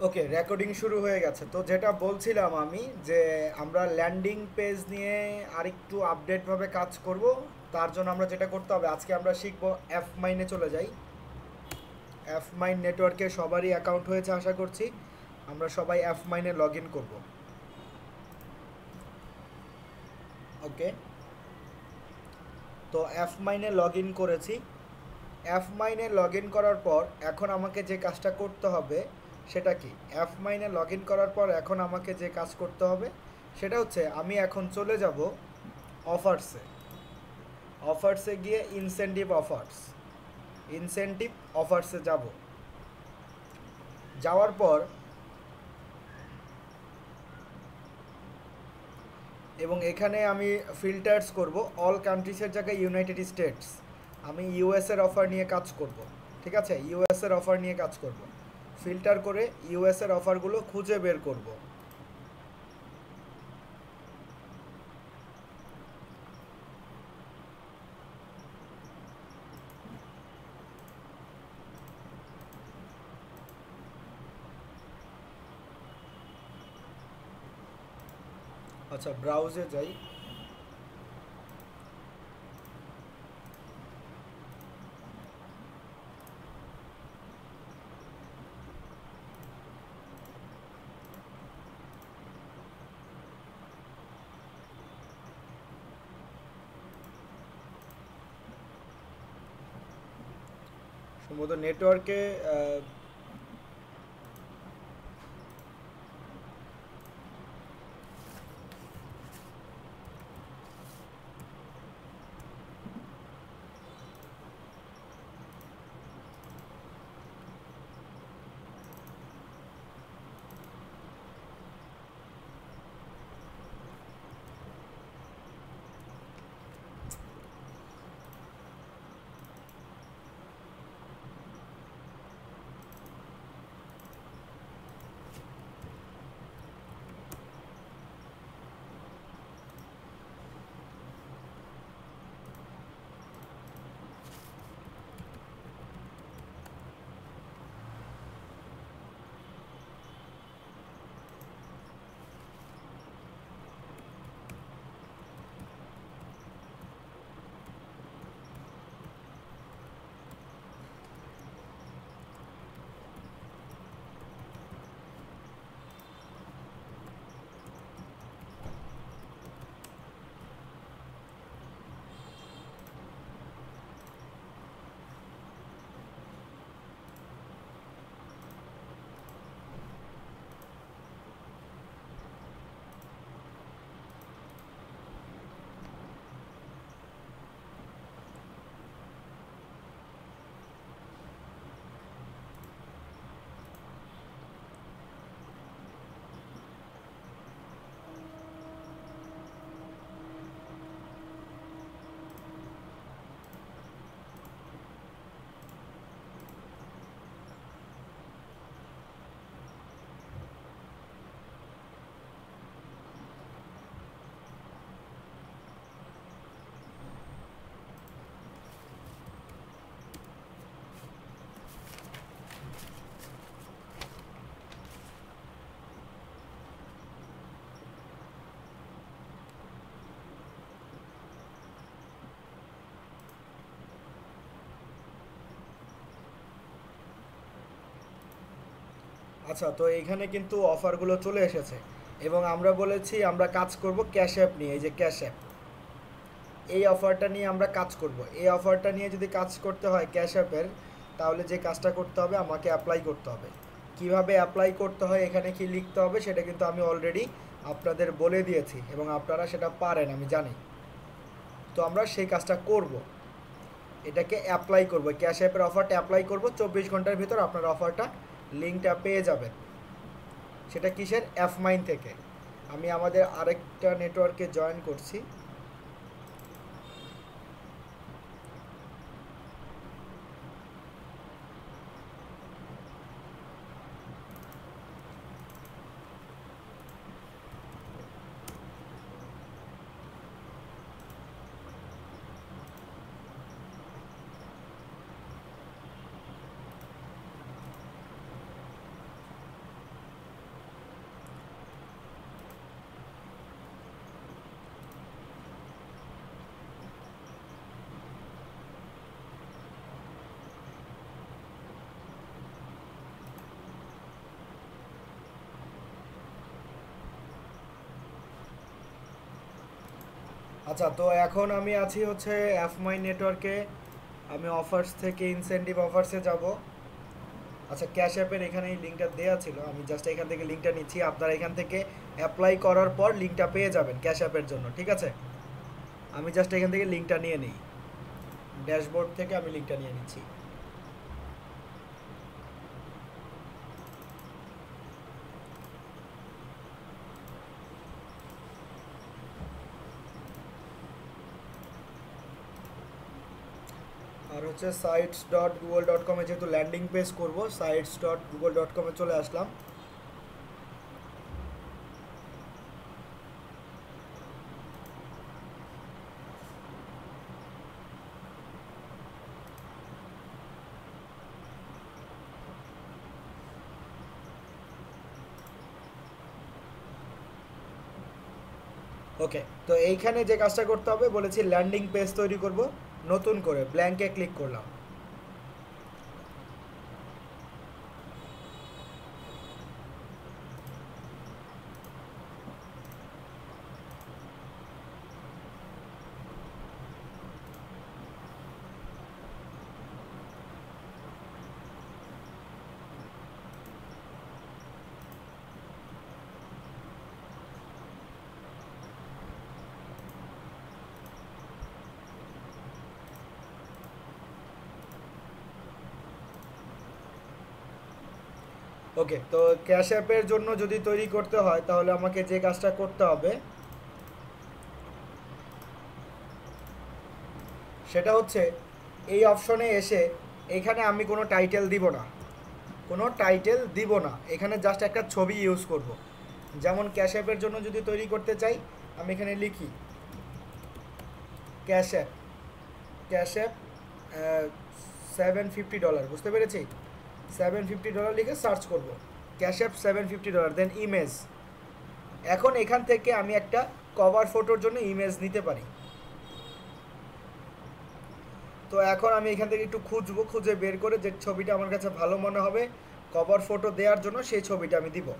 ওকে, recording শুরু হয়ে গেছে। তো যেটা বলছিলাম আমি যে আমরা ল্যান্ডিং পেজ নিয়ে আরেকটু আপডেটভাবে কাজ করব। তার জন্য আমরা যেটা করতে হবে, আজকে আমরা শিখবো এফ মাইনে চলে যাই। এফ মাইন নেটওয়ার্কে সবারই অ্যাকাউন্ট হয়েছে আশা করছি। আমরা সবাই এফ মাইনে লগ ইন করবো। ওকে, তো এফ মাইনে লগ ইন করেছি। এফ মাইনে লগ ইন করার পর এখন আমাকে যে কাজটা করতে হবে সেটা কি? এফ মাইনে লগ ইন করার পর এখন আমাকে যে কাজ করতে হবে সেটা হচ্ছে আমি এখন চলে যাব অফার্সে। অফার্সে গিয়ে ইনসেনটিভ অফার্স, ইনসেনটিভ অফার্সে যাব। যাওয়ার পর এবং এখানে আমি ফিল্টার্স করব অল কান্ট্রিজের জায়গায় ইউনাইটেড স্টেটস। আমি ইউএসের অফার নিয়ে কাজ করব। ঠিক আছে, ইউএসের অফার নিয়ে কাজ করব। ফিল্টার করে ইউএসের অফারগুলো খুঁজে বের করব। আচ্ছা, ব্রাউজে যাই। সম্ভবত নেটওয়ার্কে আচ্ছা, তো এইখানে কিন্তু অফারগুলো চলে এসেছে এবং আমরা বলেছি আমরা কাজ করব ক্যাশ অ্যাপ নিয়ে। এই যে ক্যাশ অ্যাপ, এই অফারটা নিয়ে আমরা কাজ করব। এই অফারটা নিয়ে যদি কাজ করতে হয় ক্যাশ অ্যাপের, তাহলে যে কাজটা করতে হবে আমাকে অ্যাপ্লাই করতে হবে। কিভাবে অ্যাপ্লাই করতে হয়, এখানে কি লিখতে হবে সেটা কিন্তু আমি অলরেডি আপনাদের বলে দিয়েছি এবং আপনারা সেটা পারেন আমি জানি। তো আমরা সেই কাজটা করব, এটাকে অ্যাপ্লাই করব, ক্যাশ অ্যাপের অফারটা অ্যাপ্লাই করব। 24 ঘন্টার ভিতর আপনার অফারটা লিঙ্কটা পেয়ে যাবেন। সেটা কিসের? এফ মাইন থেকে। আমি আমাদের আরেকটা নেটওয়ার্কে জয়েন করছি। আচ্ছা, তো এখন আমি আছি হচ্ছে এফমাই নেটওয়ার্কে। আমি অফার্স থেকে ইনসেনটিভ অফার্সে যাব। আচ্ছা, ক্যাশ অ্যাপের এখানে এই লিঙ্কটা দেওয়া ছিল, আমি জাস্ট এখান থেকে লিঙ্কটা নিচ্ছি। আপনারা এখান থেকে অ্যাপ্লাই করার পর লিঙ্কটা পেয়ে যাবেন ক্যাশ অ্যাপের জন্য, ঠিক আছে? আমি জাস্ট এখান থেকে লিঙ্কটা নিয়ে নিই, ড্যাশবোর্ড থেকে আমি লিঙ্কটা নিয়ে নিচ্ছি। আর হচ্ছে sites.google.com-এ যেহেতু ল্যান্ডিং পেজ করব, sites.google.com-এ চলে আসলাম। ওকে, তো এইখানে যে কাজটা করতে হবে বলেছি, ল্যান্ডিং পেজ তৈরি করব নতুন করে, ব্ল্যাঙ্কে ক্লিক করলাম। ওকে, তো ক্যাশ অ্যাপের জন্য যদি তৈরি করতে হয় তাহলে আমাকে যে কাজটা করতে হবে সেটা হচ্ছে এই অপশনে এসে এখানে আমি কোনো টাইটেল দিব না, কোনো টাইটেল দিব না, এখানে জাস্ট একটা ছবি ইউজ করব। যেমন ক্যাশ অ্যাপের জন্য যদি তৈরি করতে চাই, আমি এখানে লিখি ক্যাশ অ্যাপ, ক্যাশ অ্যাপ $750, বুঝতে পেরেছি? $750 লিখে সার্চ করব, ক্যাশ অ্যাপ $750, দেন ইমেজ। এখন এখান থেকে আমি একটা কভার ফটোর জন্য ইমেজ নিতে পারি। তো এখন আমি এখান থেকে একটু খুঁজবো, খুঁজে বের করে যে ছবিটা আমার কাছে ভালো মনে হবে কভার ফটো দেওয়ার জন্য, সেই ছবিটা আমি দিব।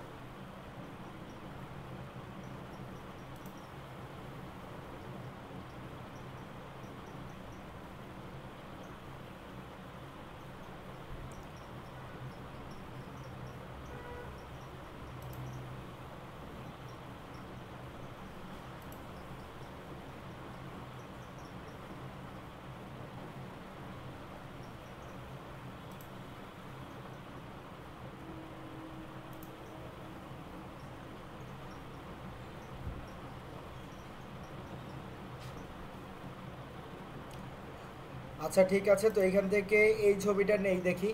আচ্ছা, ঠিক আছে, তো এখান থেকে এই ছবিটা নেই, দেখি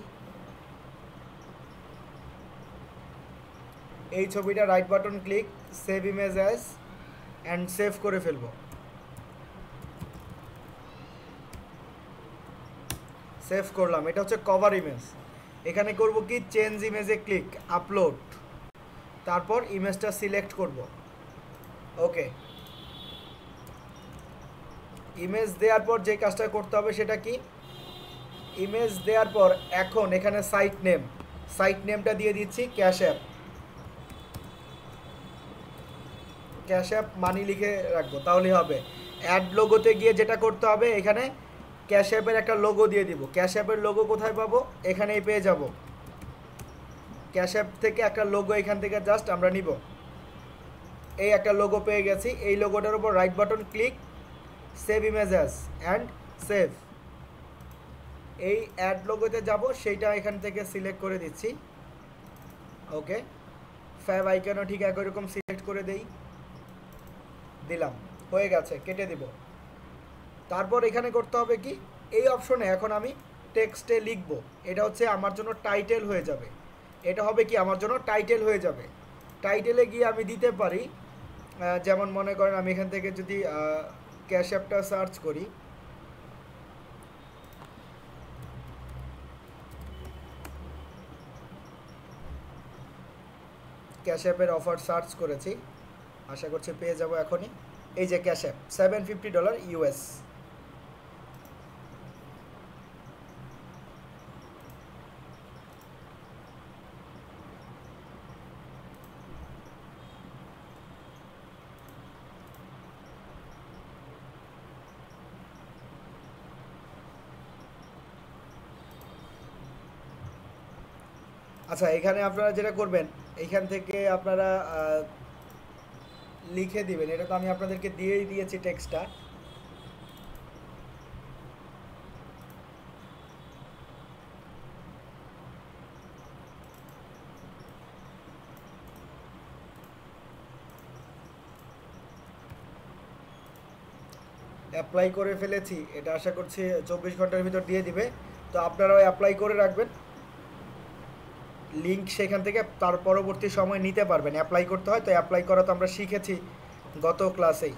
এই ছবিটা, right button click, save image as, and save করে ফেলবো। সেভ করলাম, এটা হচ্ছে কভার ইমেজ। এখানে করব কি, চেঞ্জ ইমেজে ক্লিক, আপলোড, তারপর ইমেজটা সিলেক্ট করব। ওকে, ইমেজ দেওয়ার পর যে কাজটা করতে হবে সেটা কি, ইমেজ দেওয়ার পর এখন এখানে সাইট নেমটা দিয়ে দিচ্ছি ক্যাশ অ্যাপ, ক্যাশ অ্যাপ মানি লিখে রাখবো, তাহলেই হবে। অ্যাড লোগোতে গিয়ে যেটা করতে হবে, এখানে ক্যাশ অ্যাপের একটা লোগো দিয়ে দিব। ক্যাশ অ্যাপের লোগো কোথায় পাবো, এখানেই পেয়ে যাব। ক্যাশ অ্যাপ থেকে একটা লোগো এখান থেকে জাস্ট আমরা নিব। এই একটা লোগো পেয়ে গেছি, এই লোগোটার উপর right button click, save image as, and save. এই অ্যাড লোগোতে যাব, সেইটা এখান থেকে সিলেক্ট করে দিচ্ছি। ওকে, ফ্যাব আইকনও ঠিক একই রকম সিলেক্ট করে দিলাম, হয়ে গেছে, কেটে দিব। তারপর এখানে করতে হবে কি, এই অপশনে এখন আমি টেক্সটে লিখব, এটা হচ্ছে আমার জন্য টাইটেল হয়ে যাবে। এটা হবে কি, আমার জন্য টাইটেল হয়ে যাবে। টাইটেলে গিয়ে আমি দিতে পারি, যেমন মনে করেন আমি এখান থেকে যদি ক্যাশ অ্যাপটা সার্চ করি, ক্যাশ অ্যাপের অফার সার্চ করেছি, আশা করছি পেয়ে যাব এখনই। এই যে ক্যাশ অ্যাপ, $750 US। আচ্ছা, এখানে আপনারা যেটা করবেন, এইখান থেকে আপনারা লিখে দিবেন। এটা তো আমি আপনাদেরকে দিয়েই দিয়েছি টেক্সটটা। অ্যাপ্লাই করে ফেলেছি, এটা আশা করছি 24 ঘন্টার ভিতর দিয়ে দিবে। তো আপনারাও অ্যাপ্লাই করে রাখবেন, লিঙ্ক সেখান থেকে তার পরবর্তী সময় নিতে পারবেন। অ্যাপ্লাই করতে হয়, তো অ্যাপ্লাই করা তো আমরা শিখেছি গত ক্লাসেই।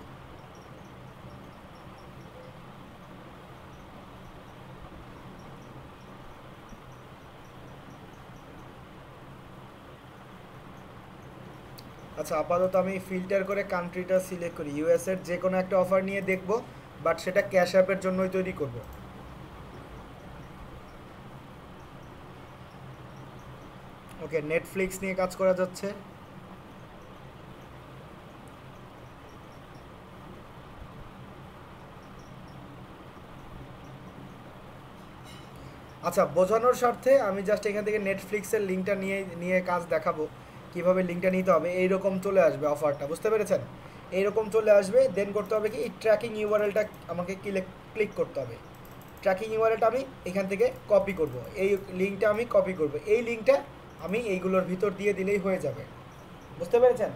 আচ্ছা, আপাতত আমি ফিল্টার করে কান্ট্রিটা সিলেক্ট করি, ইউএসের যে কোনো একটা অফার নিয়ে দেখব, বাট সেটা ক্যাশ অ্যাপের জন্যই তৈরি করব। ওকে, নেটফ্লিক্স নিয়ে কাজ করা যাচ্ছে। আচ্ছা, বোঝানোর স্বার্থে আমি জাস্ট এখান থেকে নেটফ্লিক্সের লিঙ্কটা নিয়ে নিয়ে কাজ দেখাবো, কিভাবে লিঙ্কটা নিতে হবে। এইরকম চলে আসবে অফারটা, বুঝতে পেরেছেন? এইরকম চলে আসবে। দেন করতে হবে কি, এই ট্র্যাকিং ইউআরএলটা আমাকে ক্লিক করতে হবে। ট্র্যাকিং ইউআরএলটা আমি এখান থেকে কপি করব, এই লিঙ্কটা আমি কপি করব, এই লিঙ্কটা আমি এইগুলোর ভিতর দিয়ে দিলেই হয়ে যাবে, বুঝতে পেরেছেন?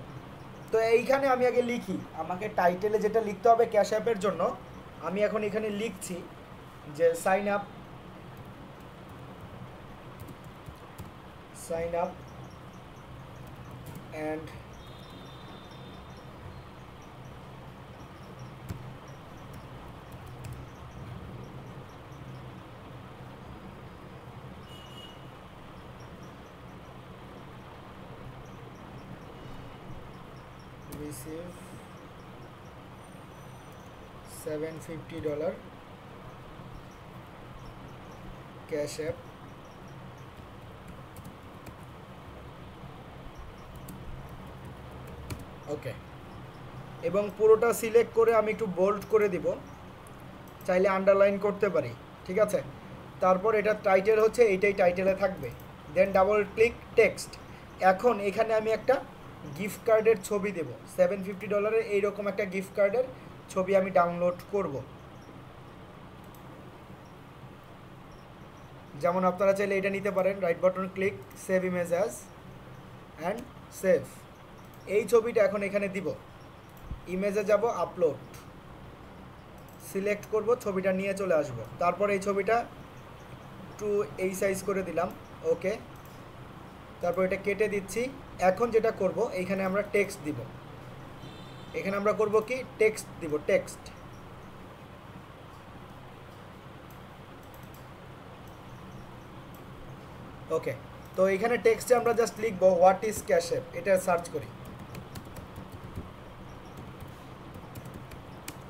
তো এইখানে আমি আগে লিখি, আমাকে টাইটেলে যেটা লিখতে হবে ক্যাশ অ্যাপের জন্য, আমি এখন এখানে লিখছি যে sign up and receive $750 cash app. Okay, এবং পুরোটা সিলেক্ট করে আমি একটু বোল্ড করে দিব, চাইলে আন্ডারলাইন করতে পারি, ঠিক আছে? তারপর এটা টাইটেল হচ্ছে, এইটাই টাইটেলে থাকবে। দেন ডাবল ক্লিক টেক্সট। এখন এখানে আমি একটা গিফট কার্ডের ছবি দেব, $750 এইরকম একটা গিফট কার্ডের ছবি আমি ডাউনলোড করব। যেমন আপনারা চাইলে এটা নিতে পারেন, right button click, save image as and save. এই ছবিটা এখন এখানে দিব, ইমেজে যাব, আপলোড, সিলেক্ট করব, ছবিটা নিয়ে চলে আসব। তারপর এই ছবিটা একটু এই সাইজ করে দিলাম, ওকে। তারপর এটা কেটে দিচ্ছি। এখন যেটা করব, এইখানে আমরা টেক্সট দিব। এখানে আমরা করব কি, টেক্সট দিব, টেক্সট। ওকে, তো এখানে টেক্সটে আমরা জাস্ট লিখব হোয়াট ইজ ক্যাশ অ্যাপ, এটা সার্চ করি,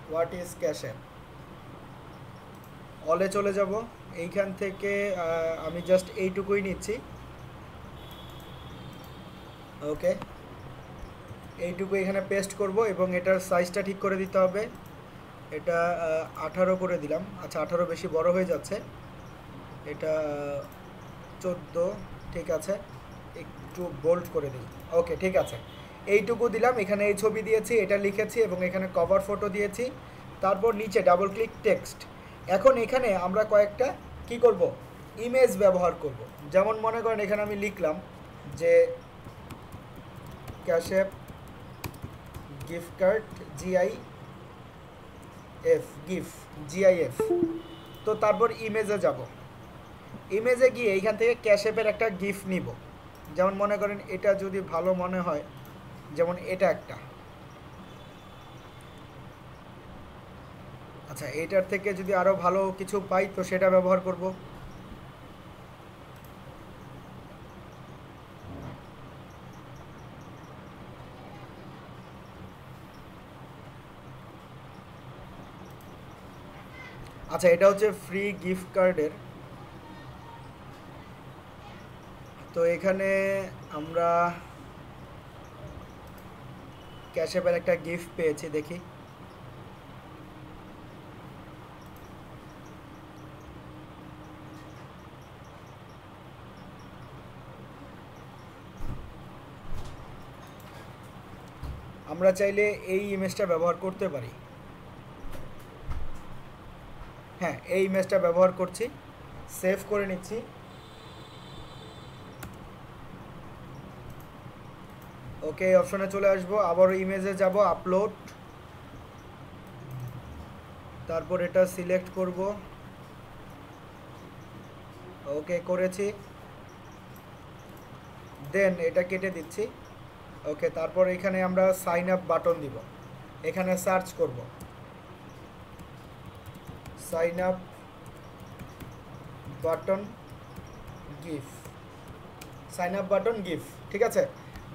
হোয়াট ইজ ক্যাশ অ্যাপ। অলে চলে যাব, এইখান থেকে আমি জাস্ট এইটুকুই নিচ্ছি, ওকে। এইটুকু এখানে পেস্ট করব এবং এটার সাইজটা ঠিক করে দিতে হবে। এটা 18 করে দিলাম। আচ্ছা, 18 বেশি বড় হয়ে যাচ্ছে, এটা 14, ঠিক আছে। একটু বোল্ড করে দিই, ওকে, ঠিক আছে। এইটুকু দিলাম, এখানে এই ছবি দিয়েছি, এটা লিখেছি এবং এখানে কভার ফটো দিয়েছি। তারপর নিচে ডাবল ক্লিক টেক্সট। এখন এখানে আমরা কয়েকটা কি করব, ইমেজ ব্যবহার করব। যেমন মনে করেন এখানে আমি লিখলাম যে cash app gift card, GIF। তো তারপর ইমেজে যাব, ইমেজে গিয়ে এইখান থেকে ক্যাশ অ্যাপের একটা গিফট নিব। যেমন মনে করেন এটা যদি ভালো মনে হয়, যেমন এটা একটা। আচ্ছা, এটার থেকে যদি আরও ভালো কিছু পাই তো সেটা ব্যবহার করব। আচ্ছা, এটা হচ্ছে ফ্রি গিফট কার্ডের। তো এখানে আমরা ক্যাশ অ্যাপের একটা গিফট পেয়েছি, দেখি। আমরা চাইলে এই ইমেজটা ব্যবহার করতে পারি। হ্যাঁ, এই ইমেজটা ব্যবহার করছি, সেভ করে নিচ্ছি। ওকে, এই অপশনে চলে আসবো, আবার ইমেজে যাব, আপলোড, তারপর এটা সিলেক্ট করব। ওকে, করেছি, দেন এটা কেটে দিচ্ছি। ওকে, তারপর এখানে আমরা সাইন আপ বাটন দিব, এখানে সার্চ করব sign up button gift, sign up button gift, ঠিক আছে।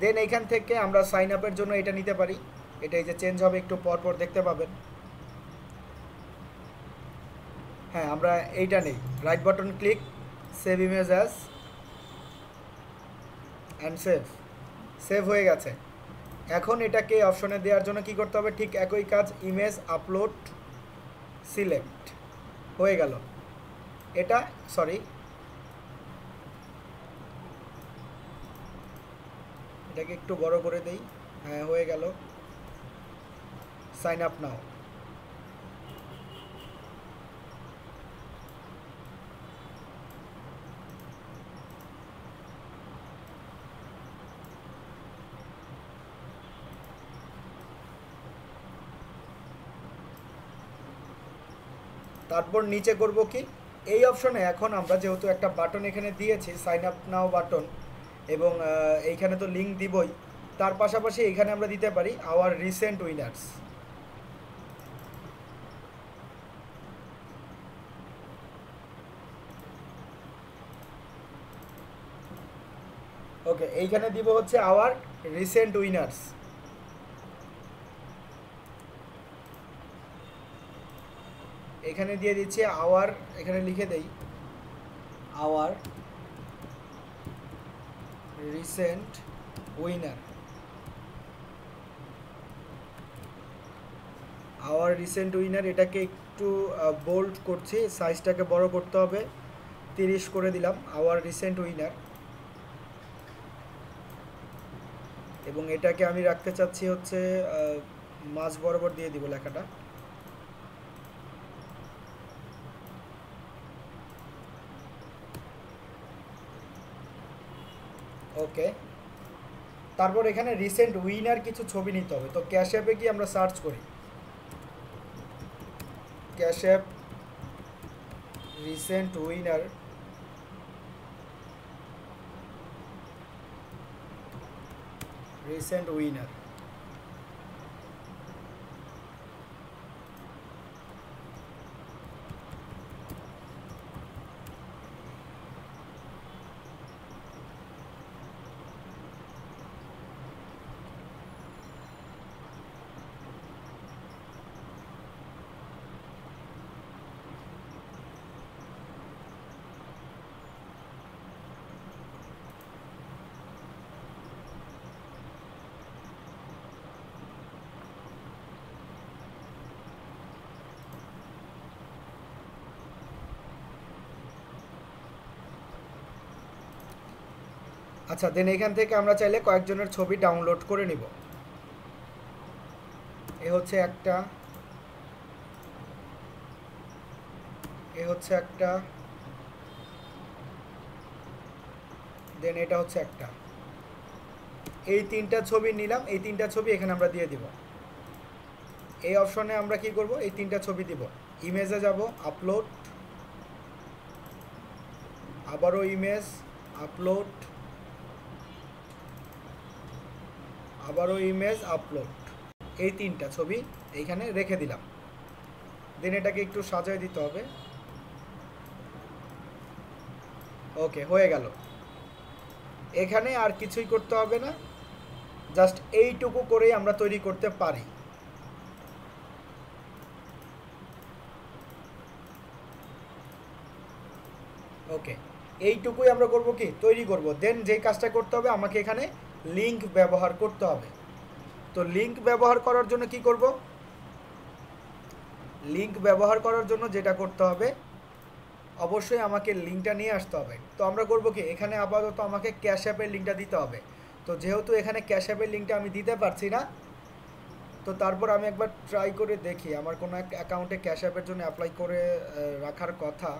দেন এইখান থেকে আমরা সাইন আপের জন্য এটা নিতে পারি, এটা এই যে চেঞ্জ হবে, একটু পর পর দেখতে পাবেন। হ্যাঁ, আমরা এইটা নেই, right button click, save image as, and save, save হয়ে গেছে। এখন এটাকে অপশনে দেওয়ার জন্য কি করতে হবে, ঠিক একই কাজ, ইমেজ আপলোড, সিলেক্ট, হয়ে গেল এটা। সরি, এটাকে একটু বড় করে দেই। হ্যাঁ, হয়ে গেল, সাইন আপ নাও। তারপর নিচে করব কি, এই অপশনে এখন আমরা যেহেতু একটা বাটন এখানে দিয়েছি, সাইন আপ নাও বাটন, এবং এইখানে তো লিঙ্ক দিবই, তার পাশাপাশি এখানে আমরা দিতে পারি আওয়ার রিসেন্ট উইনার্স। ওকে, এইখানে দিব হচ্ছে আওয়ার রিসেন্ট উইনার্স। এখানে দিয়ে দিচ্ছি আওয়ার, এখানে লিখে দেই our recent winner, our recent winner. এটাকে একটু বোল্ড করছি, সাইজটাকে বড় করতে হবে, 30 করে দিলাম, আওয়ার রিসেন্ট উইনার। এবং এটাকে আমি রাখতে চাচ্ছি হচ্ছে মাঝ বরাবর দিয়ে দিব লেখাটা। ওকে, তারপর এখানে রিসেন্ট উইনার কিছু ছবি নিতে হবে। তো ক্যাশ অ্যাপে কি আমরা সার্চ করি, cash app recent winner, recent winner. আচ্ছা, দেন এখান থেকে আমরা চাইলে কয়েকজনের ছবি ডাউনলোড করে নিব। এ হচ্ছে একটা, এ হচ্ছে একটা, দেন এটা হচ্ছে একটা। এই তিনটা ছবি নিলাম, এই তিনটা ছবি এখানে আমরা দিয়ে দিব। এই অপশনে আমরা কি করব, এই তিনটা ছবি দিব, ইমেজে যাব, আপলোড, আবারও ইমেজ, আপলোড, আবারও ইমেজ, আপলোড, এই তিনটা ছবি এইখানে রেখে দিলাম। দেন এটাকে একটু সাজিয়ে দিতে হবে। ওকে, হয়ে গেল। এখানে আর কিছুই করতে হবে না, জাস্ট এইটুকু করেই আমরা তৈরি করতে পারি। ওকে, এইটুকুই আমরা করব কি, তৈরি করব। দেন যেই কাজটা করতে হবে, আমাকে এখানে লিঙ্ক ব্যবহার করতে হবে। তো লিঙ্ক ব্যবহার করার জন্য কি করব, লিঙ্ক ব্যবহার করার জন্য যেটা করতে হবে, অবশ্যই আমাকে লিঙ্কটা নিয়ে আসতে হবে। তো আমরা করব কি, এখানে আপাতত আমাকে ক্যাশ অ্যাপের লিঙ্কটা দিতে হবে। তো যেহেতু এখানে ক্যাশ অ্যাপের লিঙ্কটা আমি দিতে পারছি না, তো তারপর আমি একবার ট্রাই করে দেখি আমার কোনো এক অ্যাকাউন্টে ক্যাশ অ্যাপের জন্য অ্যাপ্লাই করে রাখার কথা।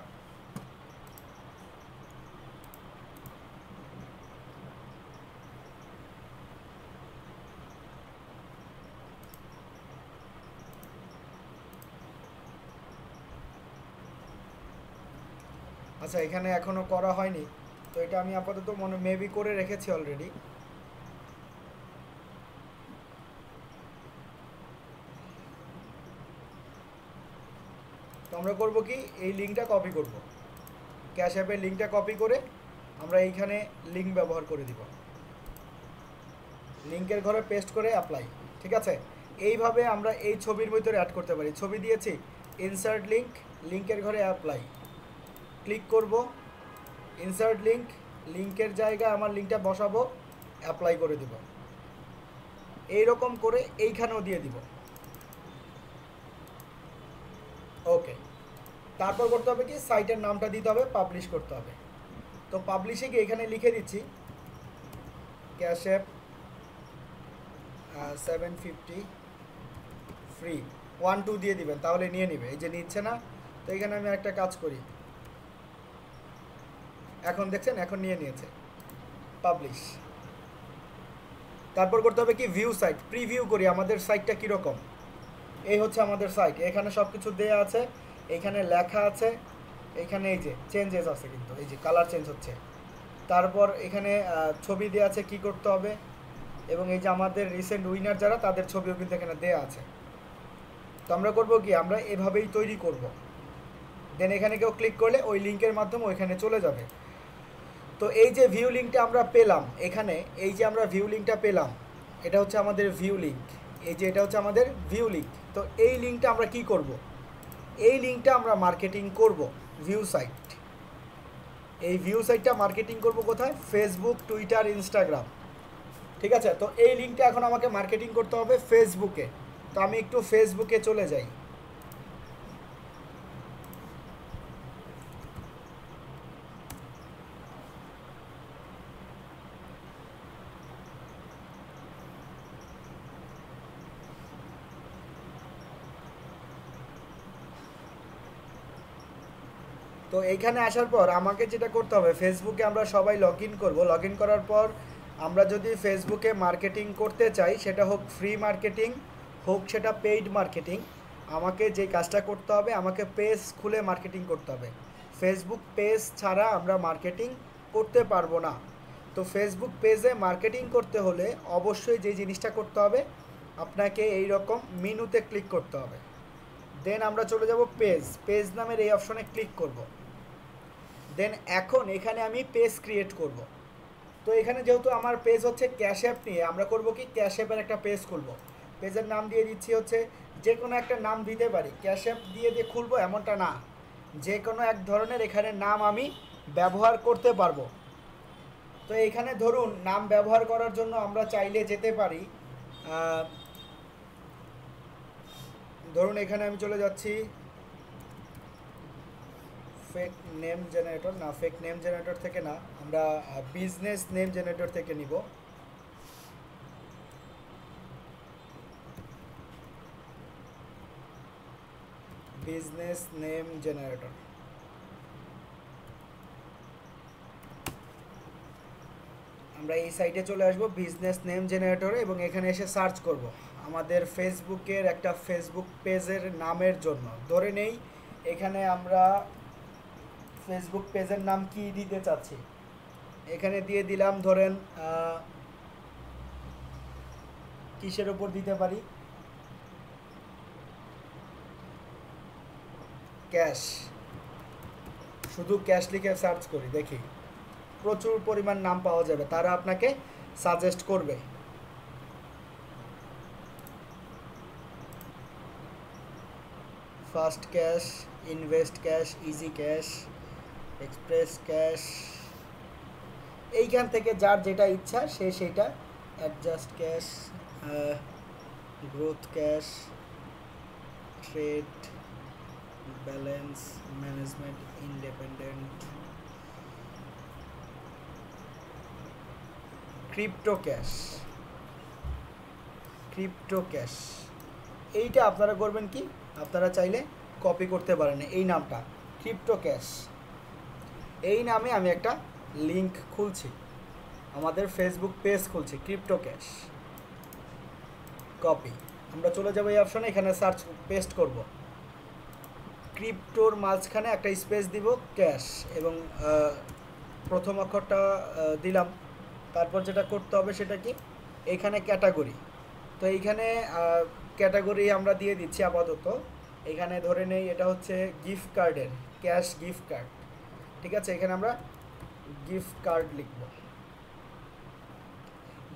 আচ্ছা, এখানে এখনও করা হয়নি, তো এটা আমি আপাতত মেবি করে রেখেছি অলরেডি। তো আমরা করবো কি, এই লিঙ্কটা কপি করব, ক্যাশ অ্যাপের লিঙ্কটা কপি করে আমরা এইখানে লিঙ্ক ব্যবহার করে দিব, লিঙ্কের ঘরে পেস্ট করে অ্যাপ্লাই। ঠিক আছে, এইভাবে আমরা এই ছবির ভিতরে অ্যাড করতে পারি। ছবি দিয়েছি, ইনসার্ট লিঙ্ক, লিঙ্কের ঘরে অ্যাপ্লাই ক্লিক করব, ইনসার্ট লিঙ্ক, লিঙ্কের জায়গায় আমার লিঙ্কটা বসাবো, অ্যাপ্লাই করে দিব। এইরকম করে এইখানেও দিয়ে দিব। ওকে, তারপর করতে হবে কি, সাইটের নামটা দিতে হবে, পাবলিশ করতে হবে। তো পাবলিশে গিয়ে এখানে লিখে দিচ্ছি ক্যাশ অ্যাপ 750 ফ্রি, 1-2 দিয়ে দিবেন, তাহলে নিয়ে নিবে। এই যে নিচ্ছে না, তো এখানে আমি একটা কাজ করি, এখন দেখছেন এখন নিয়ে নিয়েছে, পাবলিশ। তারপর করতে হবে কি, ভিউ সাইট, প্রিভিউ করি আমাদের সাইটটা কীরকম। এই হচ্ছে আমাদের সাইট, এখানে সব কিছু দেওয়া আছে, এইখানে লেখা আছে, এইখানে এই যে চেঞ্জেস আছে, কিন্তু এই যে কালার চেঞ্জ হচ্ছে। তারপর এখানে ছবি দেওয়া আছে কি করতে হবে, এবং এই যে আমাদের রিসেন্ট উইনার যারা, তাদের ছবিও কিন্তু এখানে দেওয়া আছে। তো আমরা করবো কি, আমরা এভাবেই তৈরি করব। দেন এখানে কেউ ক্লিক করলে ওই লিঙ্কের মাধ্যমে ওইখানে চলে যাবে। তো এই যে ভিউ লিঙ্কটা আমরা পেলাম এখানে, এই যে আমরা ভিউ লিঙ্কটা পেলাম, এটা হচ্ছে আমাদের ভিউ লিঙ্ক। এই যে এটা হচ্ছে আমাদের ভিউ লিঙ্ক। তো এই লিঙ্কটা আমরা কি করব, এই লিঙ্কটা আমরা মার্কেটিং করব ভিউ সাইট। এই ভিউ সাইটটা মার্কেটিং করব কোথায়, ফেসবুক, টুইটার, ইনস্টাগ্রাম। ঠিক আছে, তো এই লিঙ্কটা এখন আমাকে মার্কেটিং করতে হবে ফেসবুকে। তো আমি একটু ফেসবুকে চলে যাই। তো এইখানে আসার পর আমাকে যেটা করতে হবে, ফেসবুকে আমরা সবাই লগ ইন করবো। লগ ইন করার পর আমরা যদি ফেসবুকে মার্কেটিং করতে চাই, সেটা হোক ফ্রি মার্কেটিং, হোক সেটা পেইড মার্কেটিং, আমাকে যে কাজটা করতে হবে, আমাকে পেজ খুলে মার্কেটিং করতে হবে। ফেসবুক পেজ ছাড়া আমরা মার্কেটিং করতে পারবো না। তো ফেসবুক পেজে মার্কেটিং করতে হলে অবশ্যই যে জিনিসটা করতে হবে, আপনাকে এই রকম মেনুতে ক্লিক করতে হবে। দেন আমরা চলে যাব পেজ, পেজ নামের এই অপশনে ক্লিক করব। দেন এখন এখানে আমি পেজ ক্রিয়েট করব। তো এখানে যেহেতু আমার পেজ হচ্ছে ক্যাশ অ্যাপ নিয়ে, আমরা করব কি, ক্যাশ অ্যাপের একটা পেজ খুলব। পেজের নাম দিয়ে দিচ্ছি হচ্ছে, যে কোনো একটা নাম দিতে পারি, ক্যাশ অ্যাপ দিয়ে খুলবো এমনটা না, যে কোনো এক ধরনের এখানে নাম আমি ব্যবহার করতে পারবো। তো এখানে ধরুন নাম ব্যবহার করার জন্য আমরা চাইলে যেতে পারি, ধরুন এখানে আমি চলে যাচ্ছি ফেক নেম জেনারেটর, না ফেক নেম জেনারেটর থেকে না, আমরা বিজনেস নেম জেনারেটর থেকে নিব। বিজনেস নেম জেনারেটর, আমরা এই সাইটে চলে আসব বিজনেস নেম জেনারেটরে, এবং এখানে এসে সার্চ করব আমাদের ফেসবুকের একটা ফেসবুক পেজের নামের জন্য। ধরে নেই এখানে আমরা ফেসবুক পেজের নাম কি দিতে চাচ্ছি, এখানে দিয়ে দিলাম ধরেন কিসের উপর দিতে পারি, ক্যাশ, শুধু ক্যাশ লিখে সার্চ করি, দেখি প্রচুর পরিমাণ নাম পাওয়া যাবে, তারা আপনাকে সাজেস্ট করবে। Fast cash, invest cash, easy cash, express cash, এইখান থেকে যার যেটা ইচ্ছা সে সেটা, adjust cash, growth cash, trade balance management, independent, crypto cash, crypto cash, এইটা আপনারা করবেন কি, আপনারা চাইলে কপি করতে পারেন এই নামটা, ক্রিপ্টো ক্যাশ। এই নামে আমি একটা লিংক খুলছি, আমাদের ফেসবুক পেজ খুলছি, ক্রিপ্টো ক্যাশ। কপি, আমরা চলে যাবো এই অপশনে, এখানে সার্চ পেস্ট করব, ক্রিপ্টোর মাঝখানে একটা স্পেস দিব, ক্যাশ, এবং প্রথম অক্ষরটা দিলাম। তারপর যেটা করতে হবে সেটা কি, এইখানে ক্যাটাগরি, তো এইখানে ক্যাটাগরি আমরা দিয়ে দিচ্ছি আপাতত। এখানে ধরে নেই এটা হচ্ছে গিফট কার্ডের, ক্যাশ গিফট কার্ড, ঠিক আছে, এখানে আমরা গিফট কার্ড লিখব।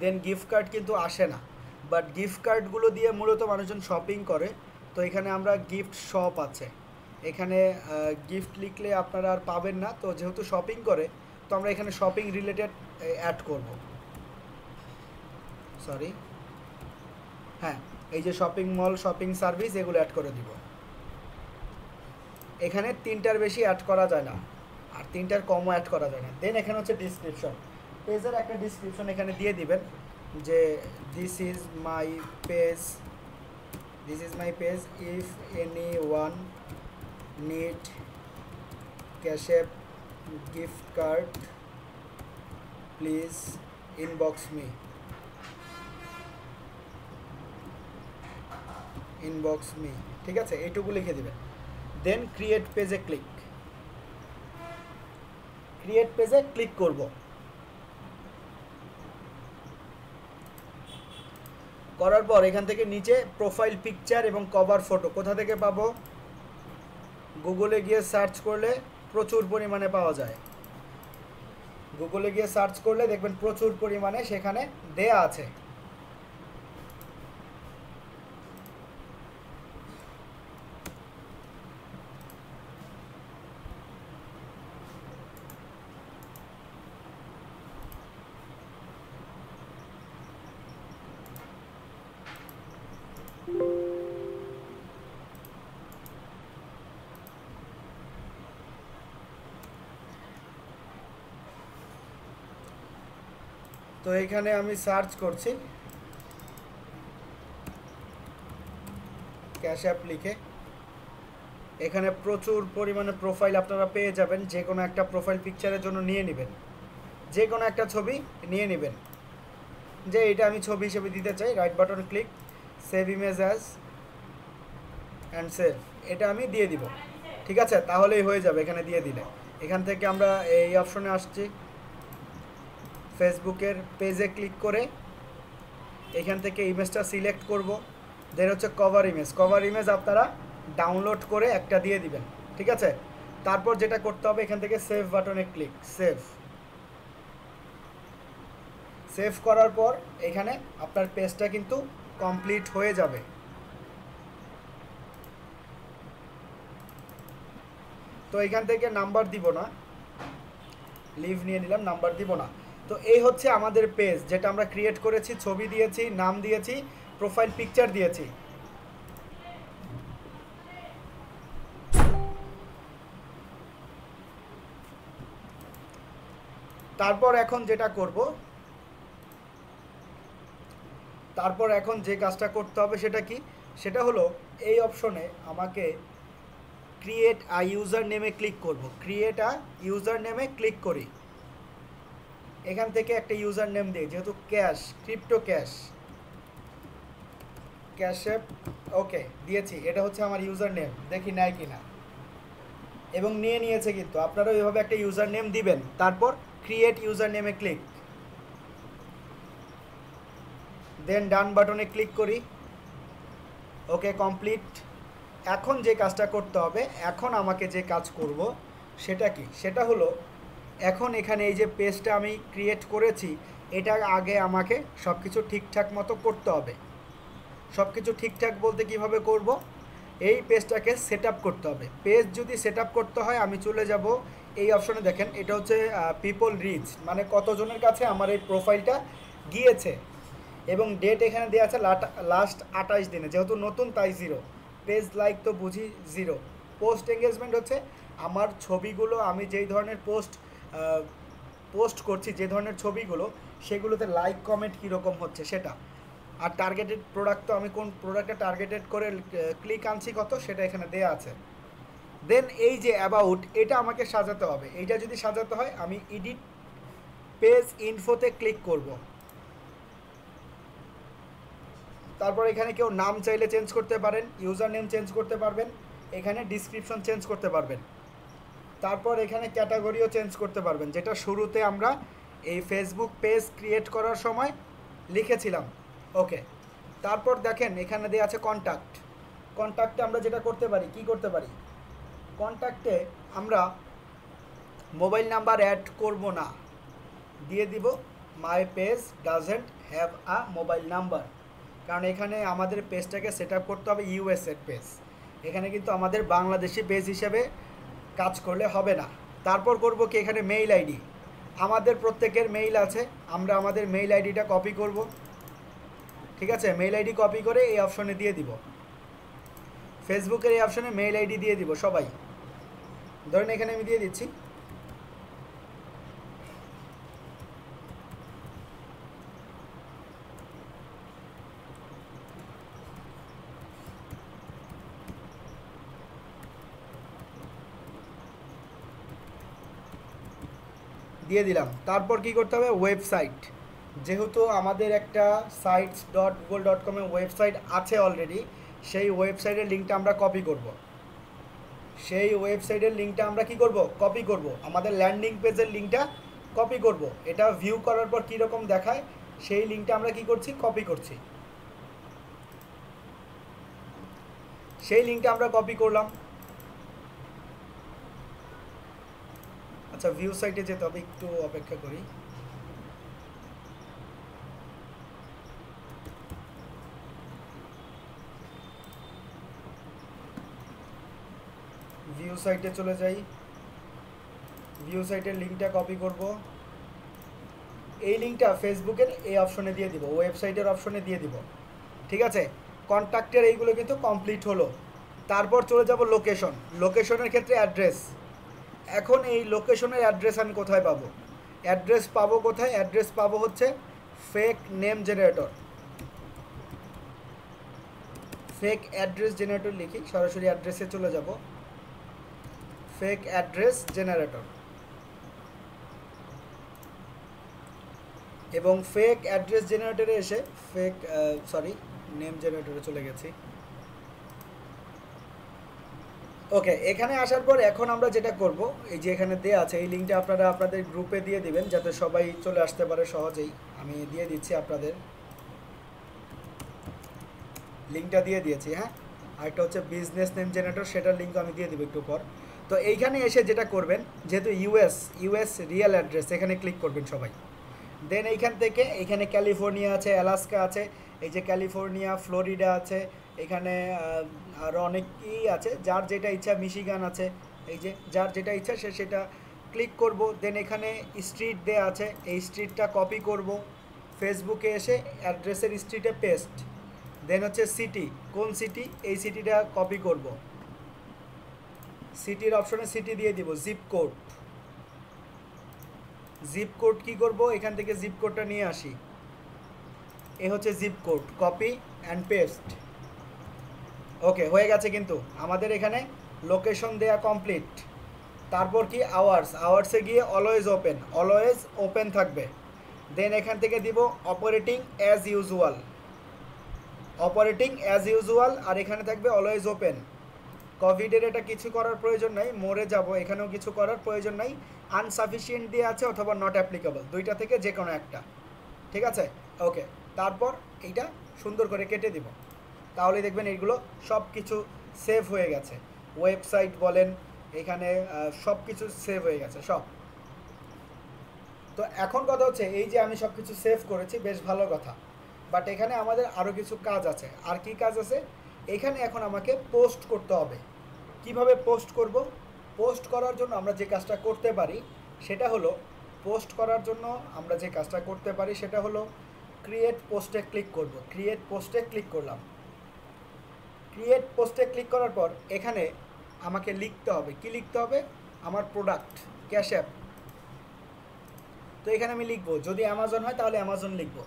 দেন গিফট কার্ড কিন্তু আসে না, বাট গিফট কার্ডগুলো দিয়ে মূলত মানুষজন শপিং করে, তো এখানে আমরা গিফট শপ আছে, এখানে গিফট লিখলে আপনারা আর পাবেন না, তো যেহেতু শপিং করে তো আমরা এখানে শপিং রিলেটেড অ্যাড করব। সরি, হ্যাঁ, এই যে শপিং মল, শপিং সার্ভিস, এগুলো অ্যাড করে দিব। এখানে 3টার বেশি অ্যাড করা যায় না, আর 3টার কমও অ্যাড করা যায় না। দেন এখানে হচ্ছে ডিসক্রিপশন, পেজের একটা ডিসক্রিপশন এখানে দিয়ে দিবেন যে this is my page, this is my page, if any one need cash app gift card please inbox me, inbox me, ঠিক আছে, এইটুকু লিখে দিবেন। দেন ক্রিয়েট পেজে ক্লিক, ক্রিয়েট পেজে ক্লিক করব। করার পর এখান থেকে নিচে প্রোফাইল পিকচার এবং কভার ফটো কোথা থেকে পাবো, গুগলে গিয়ে সার্চ করলে প্রচুর পরিমাণে পাওয়া যায়, গুগলে গিয়ে সার্চ করলে দেখবেন প্রচুর পরিমাণে সেখানে দেয়া আছে। তো এখানে আমি সার্চ করছি ক্যাশ অ্যাপ লিখে, এখানে প্রচুর পরিমাণে প্রোফাইল আপনারা পেয়ে যাবেন, যে কোনো একটা প্রোফাইল পিকচারের জন্য নিয়ে নেবেন, যে কোনো একটা ছবি নিয়ে নেবেন, যে এটা আমি ছবি হিসেবে দিতে চাই, right button click, save image as and save, এটা আমি দিয়ে দিব, ঠিক আছে, তাহলেই হয়ে যাবে এখানে দিয়ে দিলে। এখান থেকে আমরা এই অপশনে আসছি, ফেসবুকের পেজে ক্লিক করে এখান থেকে ইমেজটা সিলেক্ট করব। দেন হচ্ছে কভার ইমেজ, কভার ইমেজ আপনারা ডাউনলোড করে একটা দিয়ে দিবেন, ঠিক আছে। তারপর যেটা করতে হবে এখান থেকে সেভ বাটনে ক্লিক, সেভ, সেভ করার পর এখানে আপনার পেজটা কিন্তু কমপ্লিট হয়ে যাবে। তো এখান থেকে নাম্বার দিব না, লিভ নিয়ে নিলাম, নাম্বার দিব না। তো এই হচ্ছে আমাদের পেজ, যেটা আমরা ক্রিয়েট করেছি, ছবি দিয়েছি, নাম দিয়েছি, প্রোফাইল পিকচার দিয়েছি। তারপর এখন যেটা করব, তারপর এখন যে কাজটা করতে হবে সেটা কি, সেটা হলো এই অপশনে আমাকে ক্রিয়েট আ ইউজার নেমে ক্লিক করব, ক্রিয়েট আ ইউজার নেমে ক্লিক করি, এখান থেকে একটা ইউজার নেম দিই, যেহেতু cash, crypto cash, cash app, okay দিয়েছি, এটা হচ্ছে আমার ইউজার নেম, দেখি নেয় কিনা, এবং নিয়ে নিয়েছে কিন্তু। আপনারা এইভাবে একটা ইউজার নেম দিবেন, তারপর ক্রিয়েট ইউজার নেমে ক্লিক, দেন ডান বাটনে ক্লিক করি, ওকে কমপ্লিট। এখন যে কাজটা করতে হবে, এখন আমাকে যে কাজ করব সেটা কি, সেটা হলো এখন এখানে এই যে পেজটা আমি ক্রিয়েট করেছি, এটা আগে আমাকে সব কিছু ঠিকঠাক মতো করতে হবে। সব কিছু ঠিকঠাক বলতে কিভাবে করব, এই পেজটাকে সেট আপ করতে হবে। পেজ যদি সেট আপ করতে হয় আমি চলে যাব এই অপশনে, দেখেন এটা হচ্ছে পিপল রিচ, মানে কতজনের কাছে আমার এই প্রোফাইলটা গিয়েছে, এবং ডেট এখানে দেওয়া আছে লাস্ট 28 দিনে, যেহেতু নতুন তাই 0, পেজ লাইক তো বুঝি 0, পোস্ট এঙ্গেজমেন্ট হচ্ছে আমার ছবিগুলো, আমি যেই ধরনের পোস্ট করছি, যে ধরনের ছবিগুলো, সেগুলোতে লাইক কমেন্ট কীরকম হচ্ছে সেটা। আর টার্গেটেড প্রোডাক্ট তো আমি কোন প্রোডাক্টটা টার্গেটেড করে ক্লিক আনছি কত সেটা এখানে দেয়া আছে। দেন এই যে অ্যাবাউট, এটা আমাকে সাজাতে হবে। এইটা যদি সাজাতে হয় আমি এডিট পেজ ইনফোতে ক্লিক করব। তারপর এখানে কেউ নাম চাইলে চেঞ্জ করতে পারেন, ইউজার নেম চেঞ্জ করতে পারবেন, এখানে ডিসক্রিপশন চেঞ্জ করতে পারবেন, তারপর এখানে ক্যাটাগরিও চেঞ্জ করতে পারবেন, যেটা শুরুতে আমরা এই ফেসবুক পেজ ক্রিয়েট করার সময় লিখেছিলাম। ওকে, তারপর দেখেন এখানে দেওয়া আছে কন্ট্যাক্ট। কন্ট্যাক্টে আমরা যেটা করতে পারি, কি করতে পারি, কন্ট্যাক্টে আমরা মোবাইল নাম্বার অ্যাড করব না, দিয়ে দিব my page doesn't have a mobile number. কারণ এখানে আমাদের পেজটাকে সেট আপ করতে হবে ইউএসএর পেজ, এখানে কিন্তু আমাদের বাংলাদেশি পেজ হিসেবে কাজ করলে হবে না। তারপর করব কি, এখানে মেইল আইডি, আমাদের প্রত্যেকের মেইল আছে, আমরা আমাদের মেইল আইডিটা কপি করব। ঠিক আছে, মেইল আইডি কপি করে এই অপশনে দিয়ে দিব, ফেসবুকের এই অপশনে মেইল আইডি দিয়ে দিব সবাই। ধরেন এখানে আমি দিয়ে দিচ্ছি, দিয়ে দিলাম। তারপর কি করতে হবে, ওয়েবসাইট, যেহেতু আমাদের একটা sites.google.com এ ওয়েবসাইট আছে অলরেডি, সেই ওয়েবসাইটের লিঙ্কটা আমরা কপি করব। সেই ওয়েবসাইটের লিঙ্কটা আমরা কি করব, কপি করব, আমাদের ল্যান্ডিং পেজের লিঙ্কটা কপি করব। এটা ভিউ করার পর কীরকম দেখায় সেই লিঙ্কটা আমরা কি করছি, কপি করছি। সেই লিঙ্কটা আমরা কপি করলাম। আচ্ছা, ভিউ সাইটে যেতে হবে, একটু অপেক্ষা করি। ভিউ সাইটে চলে যাই, ভিউ সাইটের লিঙ্কটা কপি করব, এই লিঙ্কটা ফেসবুকের এই অপশনে দিয়ে দিব, ওয়েবসাইটের অপশনে দিয়ে দিব। ঠিক আছে, কন্ট্যাক্টের এইগুলো কিন্তু কমপ্লিট হলো। তারপর চলে যাব লোকেশন, লোকেশনের ক্ষেত্রে অ্যাড্রেস। এখন এই লোকেশনের অ্যাড্রেস আমি কোথায় পাবো, অ্যাড্রেস পাবো কোথায়, অ্যাড্রেস পাবো হচ্ছে fake name generator. Fake address generator লিখি, সরাসরি অ্যাড্রেসে চলে যাব, ফেক অ্যাড্রেস জেনারেটর। এবং ফেক অ্যাড্রেস জেনারেটরে এসে নেম জেনারেটরে চলে গেছি। ওকে, এখানে আসার পর এখন আমরা যেটা করব, এই যে এখানে দেয়া আছে এই লিঙ্কটা আপনারা আপনাদের গ্রুপে দিয়ে দিবেন যাতে সবাই চলে আসতে পারে সহজেই। আমি দিয়ে দিচ্ছি, আপনাদের লিঙ্কটা দিয়ে দিয়েছি। হ্যাঁ, আরেকটা হচ্ছে বিজনেস নেম জেনারেটর, সেটার লিঙ্ক আমি দিয়ে দিব একটু পর। তো এইখানে এসে যেটা করবেন, যেহেতু ইউএস রিয়েল অ্যাড্রেস, এখানে ক্লিক করবেন সবাই। দেন এইখান থেকে এখানে ক্যালিফোর্নিয়া আছে, অ্যালাস্কা আছে, এই যে ক্যালিফোর্নিয়া, ফ্লোরিডা আছে, এখানে আরও অনেকই আছে, যার যেটা ইচ্ছা, মিশিগান আছে, এই যে যার যেটা ইচ্ছা সে সেটা ক্লিক করব। দেন এখানে স্ট্রিট দেয়া আছে, এই স্ট্রিটটা কপি করব, ফেসবুকে এসে অ্যাড্রেসের স্ট্রিটে পেস্ট। দেন হচ্ছে সিটি, কোন সিটি, এই সিটিটা কপি করব, সিটির অপশনে সিটি দিয়ে দিব। জিপ কোড, জিপ কোড কী করব, এখান থেকে জিপ কোডটা নিয়ে আসি, এ হচ্ছে zip code, copy and paste. Okay, হয়ে গেছে কিন্তু আমাদের এখানে লোকেশন দেয়া কমপ্লিট। তারপর কি, আওয়ার্সে গিয়ে অলওয়েজ ওপেন থাকবে। দেন এখান থেকে দিব অপারেটিং অ্যাজ ইউজুয়াল, আর এখানে থাকবে অলওয়েজ ওপেন। কোভিডের এটা কিছু করার প্রয়োজন নাই, মরে যাব, এখানেও কিছু করার প্রয়োজন নাই। আনসাফিসিয়েন্ট দিয়ে আছে অথবা নট অ্যাপ্লিকেবল, দুইটা থেকে যে কোনো একটা। ঠিক আছে, ওকে, তারপর এইটা সুন্দর করে কেটে দিব, তাহলে দেখবেন এইগুলো সব কিছু সেভ হয়ে গেছে। ওয়েবসাইট বলেন, এখানে সব কিছু সেভ হয়ে গেছে সব। তো এখন কথা হচ্ছে, এই যে আমি সব কিছু সেভ করেছি, বেশ ভালো কথা, বাট এখানে আমাদের আরও কিছু কাজ আছে। আর কি কাজ আছে, এখানে এখন আমাকে পোস্ট করতে হবে। কিভাবে পোস্ট করব, পোস্ট করার জন্য আমরা যে কাজটা করতে পারি সেটা হলো, ক্রিয়েট পোস্টে ক্লিক করব। ক্রিয়েট পোস্টে ক্লিক করলাম, ক্রিয়েট পোস্টে ক্লিক করার পর এখানে আমাকে লিখতে হবে, কি লিখতে হবে, আমার প্রোডাক্ট ক্যাশ অ্যাপ। তো এখানে আমি লিখব, যদি অ্যামাজন হয় তাহলে অ্যামাজন লিখব,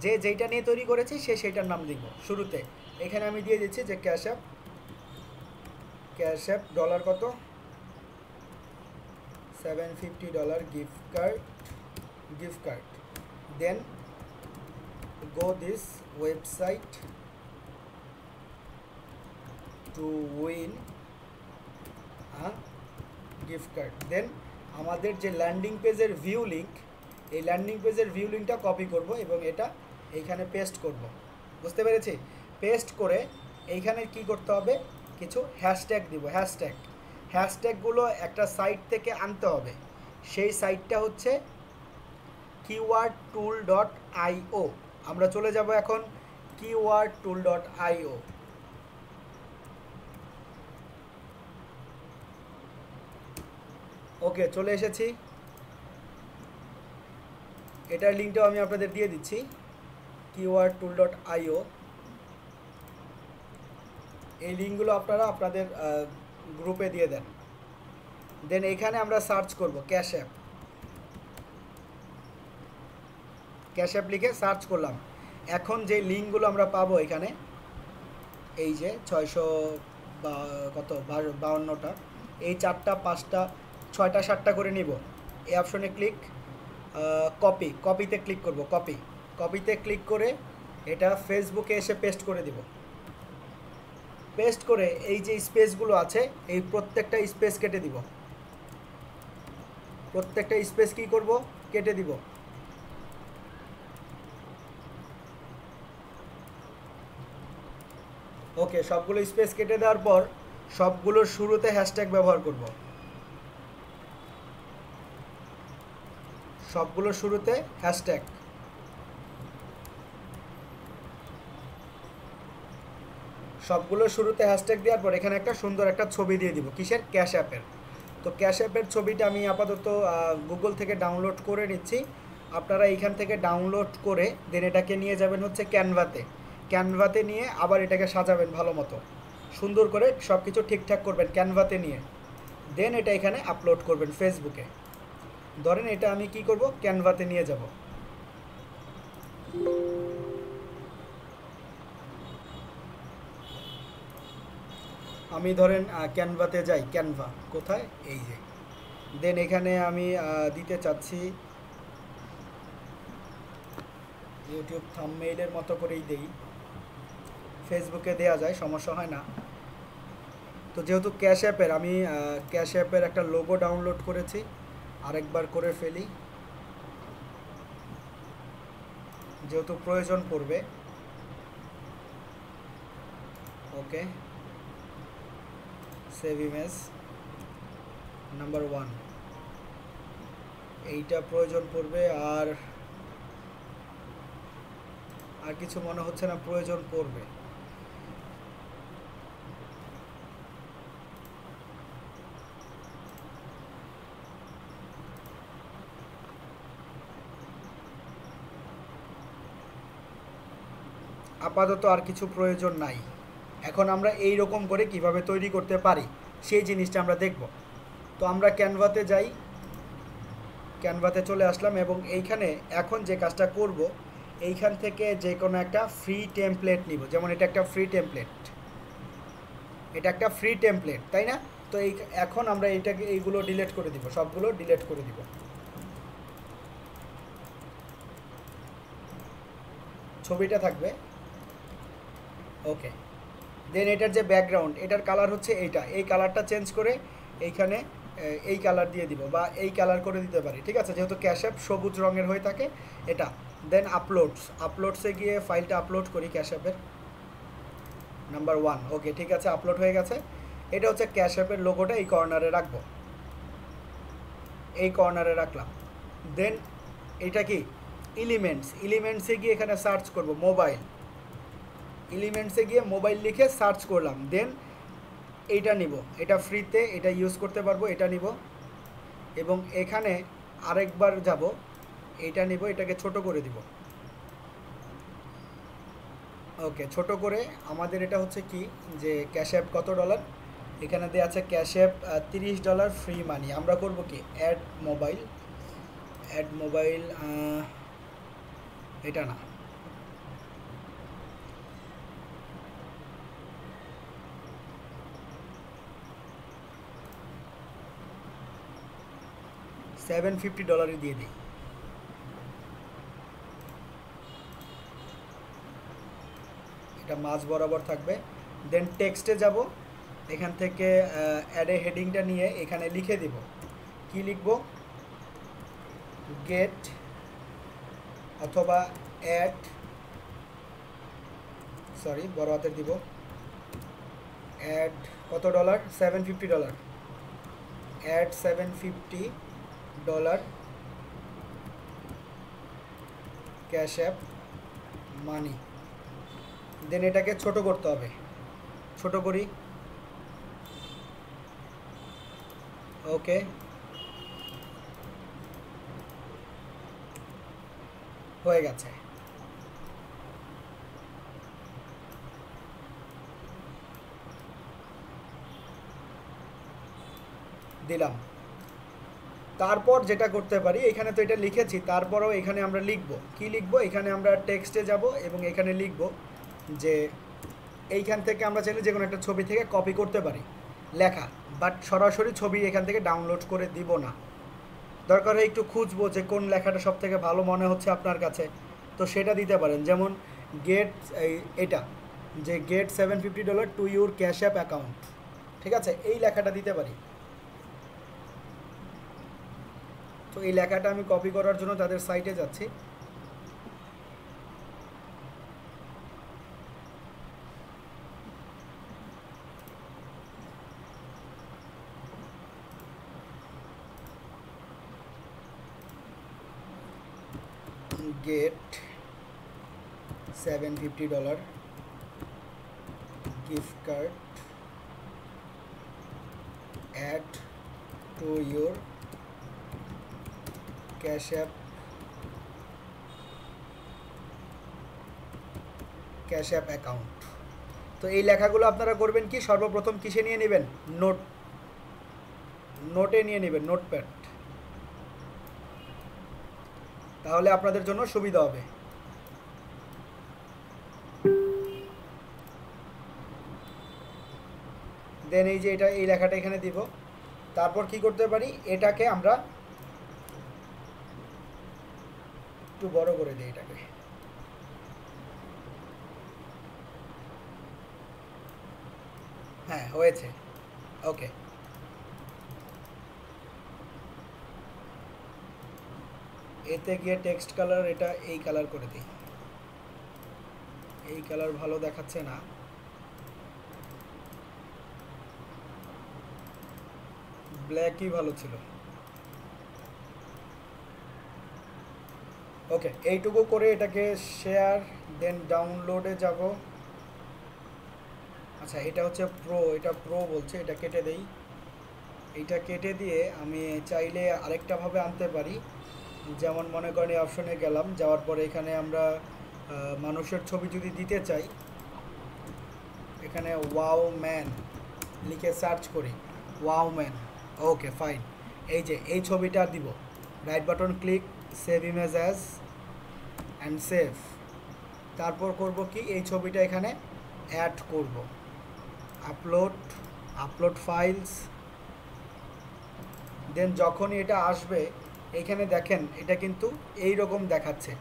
যে যেইটা নিয়ে তৈরি করেছি সে সেইটার নাম দিব শুরুতে। এখানে আমি দিয়ে দিচ্ছি যে ক্যাশ অ্যাপ ডলার কত, $750 gift card, then go this website to win a gift card. Then আমাদের যে ল্যান্ডিং পেজের ভিউ লিঙ্ক, এই ল্যান্ডিং পেজের ভিউ লিঙ্কটা কপি করব এবং এটা এইখানে পেস্ট করব। বুঝতে পেরেছি? পেস্ট করে এইখানে কি করতে হবে, কিছু হ্যাশট্যাগ দিব। হ্যাশট্যাগুলো একটা সাইট থেকে আনতে হবে। সেই সাইটটা হচ্ছে keywordtool.io। আমরা চলে যাব এখন keywordtool.io। ওকে, চলে এসেছি। এটার লিঙ্কটাও আমি আপনাদের দিয়ে দিচ্ছি, keywordtool.io। এই লিঙ্কগুলো আপনারা আপনাদের গ্রুপে দিয়ে দেন। দেন এখানে আমরা সার্চ করব ক্যাশ অ্যাপ লিখে সার্চ করলাম। এখন যে লিঙ্কগুলো আমরা পাবো এখানে, এই যে 652টা, এই 4টা 5টা 6টা 7টা করে নিব। এই অপশনে ক্লিক, কপিতে ক্লিক করব। কপিতে ক্লিক করে এটা ফেসবুকে এসে পেস্ট করে দিব। পেস্ট করে এই যে স্পেসগুলো আছে, এই প্রত্যেকটা স্পেস কেটে দিব। প্রত্যেকটা স্পেস কি করব, কেটে দিব। ওকে, সবগুলো স্পেস কেটে দেওয়ার পর সবগুলোর শুরুতে হ্যাশট্যাগ ব্যবহার করব। সবগুলোর শুরুতে হ্যাশট্যাগ। সবগুলোর শুরুতে হ্যাশট্যাগ দেওয়ার পর এখানে একটা সুন্দর একটা ছবি দিয়ে দিব। কিসের? ক্যাশ অ্যাপের। তো ক্যাশ অ্যাপের ছবিটা আমি আপাতত গুগল থেকে ডাউনলোড করে নিচ্ছি। আপনারা এইখান থেকে ডাউনলোড করে দেন এটাকে নিয়ে যাবেন হচ্ছে ক্যানভাতে নিয়ে আবার এটাকে সাজাবেন ভালো মতো, সুন্দর করে সব কিছু ঠিকঠাক করবেন ক্যানভাতে নিয়ে। দেন এটা এখানে আপলোড করবেন ফেসবুকে। ধরেন এটা আমি কি করব, ক্যানভাতে নিয়ে যাব। আমি ধরেন ক্যানভাতে যাই। ক্যানভা কোথায়? এই যে। দেন এখানে আমি দিতে চাচ্ছি ইউটিউব থাম্বনেইলের মতো করেই দেই, ফেসবুকে দেয়া যায়, সমস্যা হয় না। তো যেহেতু ক্যাশ অ্যাপের, আমি ক্যাশ অ্যাপের একটা লোগো ডাউনলোড করেছি, আরেকবার করে ফেলি যেহেতু প্রয়োজন পড়বে। ওকে, সেভ ইমেজ নাম্বার 1, এইটা প্রয়োজন পড়বে। আর কিছু মনে হচ্ছে না প্রয়োজন পড়বে। আপাতত আর কিছু প্রয়োজন নাই। এখন আমরা এই রকম করে কিভাবে তৈরি করতে পারি সেই জিনিসটা আমরা দেখব। তো আমরা ক্যানভাতে যাই, ক্যানভাতে চলে আসলাম এবং এইখানে এখন যে কাজটা করব, এইখান থেকে যে কোনো একটা ফ্রি টেমপ্লেট নিব। যেমন এটা একটা ফ্রি টেমপ্লেট, তাই না? তো এখন আমরা এইগুলো ডিলিট করে দিব, সবগুলো ডিলিট করে দিব। ছবিটা থাকবে। ওকে, দেন এটার যে ব্যাকগ্রাউন্ড, এটার কালার হচ্ছে এইটা। এই কালারটা চেঞ্জ করে এইখানে এই কালার দিয়ে দিব, বা এই কালার করে দিতে পারি। ঠিক আছে, যেহেতু ক্যাশ অ্যাপ সবুজ রঙের হয়ে থাকে এটা। দেন আপলোডসে গিয়ে ফাইলটা আপলোড করি ক্যাশ অ্যাপের নাম্বার 1। ওকে, ঠিক আছে, আপলোড হয়ে গেছে। এটা হচ্ছে ক্যাশ অ্যাপের লোগোটা, এই কর্নারে রাখবো, এই কর্নারে রাখলাম। দেন এটা কি এলিমেন্টসে গিয়ে এখানে সার্চ করব মোবাইল। এলিমেন্টসে গিয়ে মোবাইল লিখে সার্চ করলাম। দেন এইটা নিব, এটা ফ্রিতে, এটা ইউজ করতে পারবো, এটা নিব। এবং এখানে আরেকবার যাব, এইটা নিব, এটাকে ছোট করে দিব। ওকে, ছোট করে আমাদের এটা হচ্ছে কি, যে ক্যাশ অ্যাপ কত ডলার, এখানে দেওয়া আছে ক্যাশ অ্যাপ $30 ফ্রি মানি। আমরা করব কি, অ্যাড মোবাইল, এটা না, $750 দিয়ে দিই। এটা মাঝ বরাবর থাকবে। দেন টেক্সটে যাব, এখান থেকে অ্যাডে হেডিংটা নিয়ে এখানে লিখে দিব। কি লিখব? গেট অথবা অ্যাড, সরি বড় হাতের দিব, অ্যাড কত ডলার? $750। অ্যাড $750 ক্যাশ অ্যাপ মানি। দেন এটাকে ছোট করতে হবে, ছোট করি। ওকে, হয়ে গেছে। দিলাম। তারপর যেটা করতে পারি, এখানে তো এটা লিখেছি, তারপরেও এখানে আমরা লিখব। কি লিখব? এখানে আমরা টেক্সটে যাব এবং এখানে লিখব যে এইখান থেকে আমরা চাইলে যে কোনো একটা ছবি থেকে কপি করতে পারি লেখা, বাট সরাসরি ছবি এখান থেকে ডাউনলোড করে দিব না। দরকার হয় একটু খুঁজবো যে কোন লেখাটা সব থেকে ভালো মনে হচ্ছে আপনার কাছে, তো সেটা দিতে পারেন। যেমন গেট, এটা যে get $750 to your cash app account, ঠিক আছে, এই লেখাটা দিতে পারি। তো এই লেখাটা আমি কপি করার জন্য তাদের সাইটে যাচ্ছি। Get $750 gift card add to your cash app account. তো এই লেখাগুলো আপনারা করবেন কি, সর্বপ্রথম কিসে নিয়ে নেবেন? নোটে নিয়ে নেবেন, নোটপ্যাড, তাহলে আপনাদের জন্য সুবিধা হবে। দেন এই যে এটা, এই লেখাটা এখানে দিব। তারপর কি করতে পারি, এটাকে আমরা একটু বড় করে দিই এটাকে। হ্যাঁ, হয়েছে। ওকে, এতে গিয়ে টেক্সট কালার এটা এই কালার করে দিই। এই কালার ভালো দেখাচ্ছে না, ব্ল্যাকই ভালো ছিল। ওকে, এইটুকু করে এটাকে শেয়ার, দেন ডাউনলোডে যাব। আচ্ছা, এটা হচ্ছে প্রো, এটা প্রো বলছে, এটা কেটে দেই। এইটা কেটে দিয়ে আমি চাইলে আরেকটাভাবে আনতে পারি। যেমন মনে করেন এই অপশনে গেলাম, যাওয়ার পরে এখানে আমরা মানুষের ছবি যদি দিতে চাই, এখানে ওয়াও ম্যান লিখে সার্চ করি, ওয়াও ম্যান। ওকে ফাইন, এই যে এই ছবিটা দিব, right button click, save image as and save. তারপর করব কি, এই ছবিটা এখানে অ্যাড করব, আপলোড ফাইলস। দেন যখনই এটা আসবে, এইখানে দেখেন এটা কিন্তু এই রকম দেখাচ্ছে।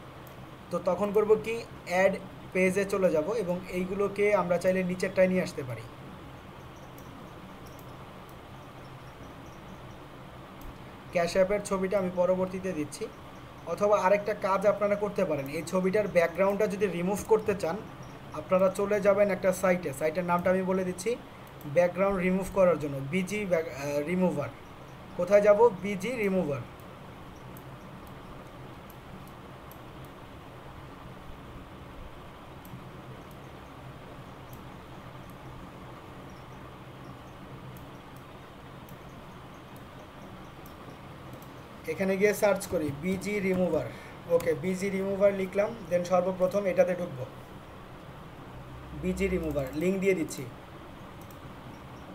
তো তখন করব কি, অ্যাড পেজে চলে যাব এবং এইগুলোকে আমরা চাইলে নিচেরটায় নিয়ে আসতে পারি। ক্যাশ অ্যাপের ছবিটা আমি পরবর্তীতে দিচ্ছি। অথবা আরেকটা কাজ আপনারা করতে পারেন, এই ছবিটার ব্যাকগ্রাউন্ডটা যদি রিমুভ করতে চান, আপনারা চলে যাবেন একটা সাইটে, সাইটের নামটা আমি বলে দিচ্ছি, ব্যাকগ্রাউন্ড রিমুভ করার জন্য বিজি রিমুভার। কোথায় যাব? Busy remover. এখানে গিয়ে সার্চ করি বিজি রিমুভার। ওকে, বিজি রিমুভার লিখলাম, দেন সর্বপ্রথম এটাতে ঢুকবো, বিজি রিমুভার লিঙ্ক দিয়ে দিচ্ছি।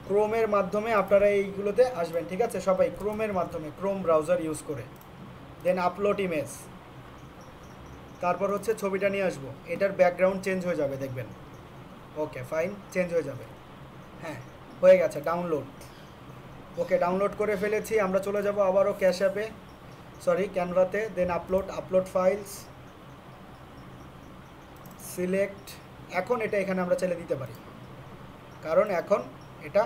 ক্রোমের মাধ্যমে আপনারা এইগুলোতে আসবেন, ঠিক আছে, সবাই ক্রোমের মাধ্যমে, ক্রোম ব্রাউজার ইউজ করে। দেন আপলোড ইমেজ, তারপর হচ্ছে ছবিটা নিয়ে আসবো, এটার ব্যাকগ্রাউন্ড চেঞ্জ হয়ে যাবে দেখবেন। ওকে ফাইন, চেঞ্জ হয়ে যাবে। হ্যাঁ, হয়ে গেছে ডাউনলোড। ওকে, ডাউনলোড করে ফেলেছি। আমরা চলে যাব আবারও ক্যাশ অ্যাপে। সরি ক্যানভাতে, দেন আপলোড ফাইলস, সিলেক্ট। এখন এটা এখানে আমরা চাইলে দিতে পারি, কারণ এখন এটা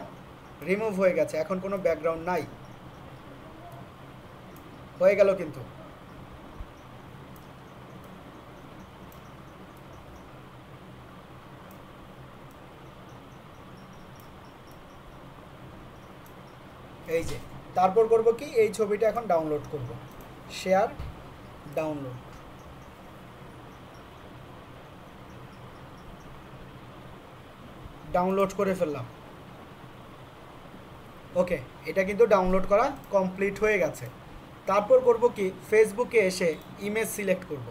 রিমুভ হয়ে গেছে, এখন কোনো ব্যাকগ্রাউন্ড নাই, হয়ে গেল কিন্তু। এই যে তারপর করব কি, এই ছবিটা এখন ডাউনলোড করব, শেয়ার, ডাউনলোড। ডাউনলোড করে ফেললাম। ওকে, এটা কিন্তু ডাউনলোড করা কমপ্লিট হয়ে গেছে। তারপর করব কি, ফেসবুকে এসে ইমেজ সিলেক্ট করব।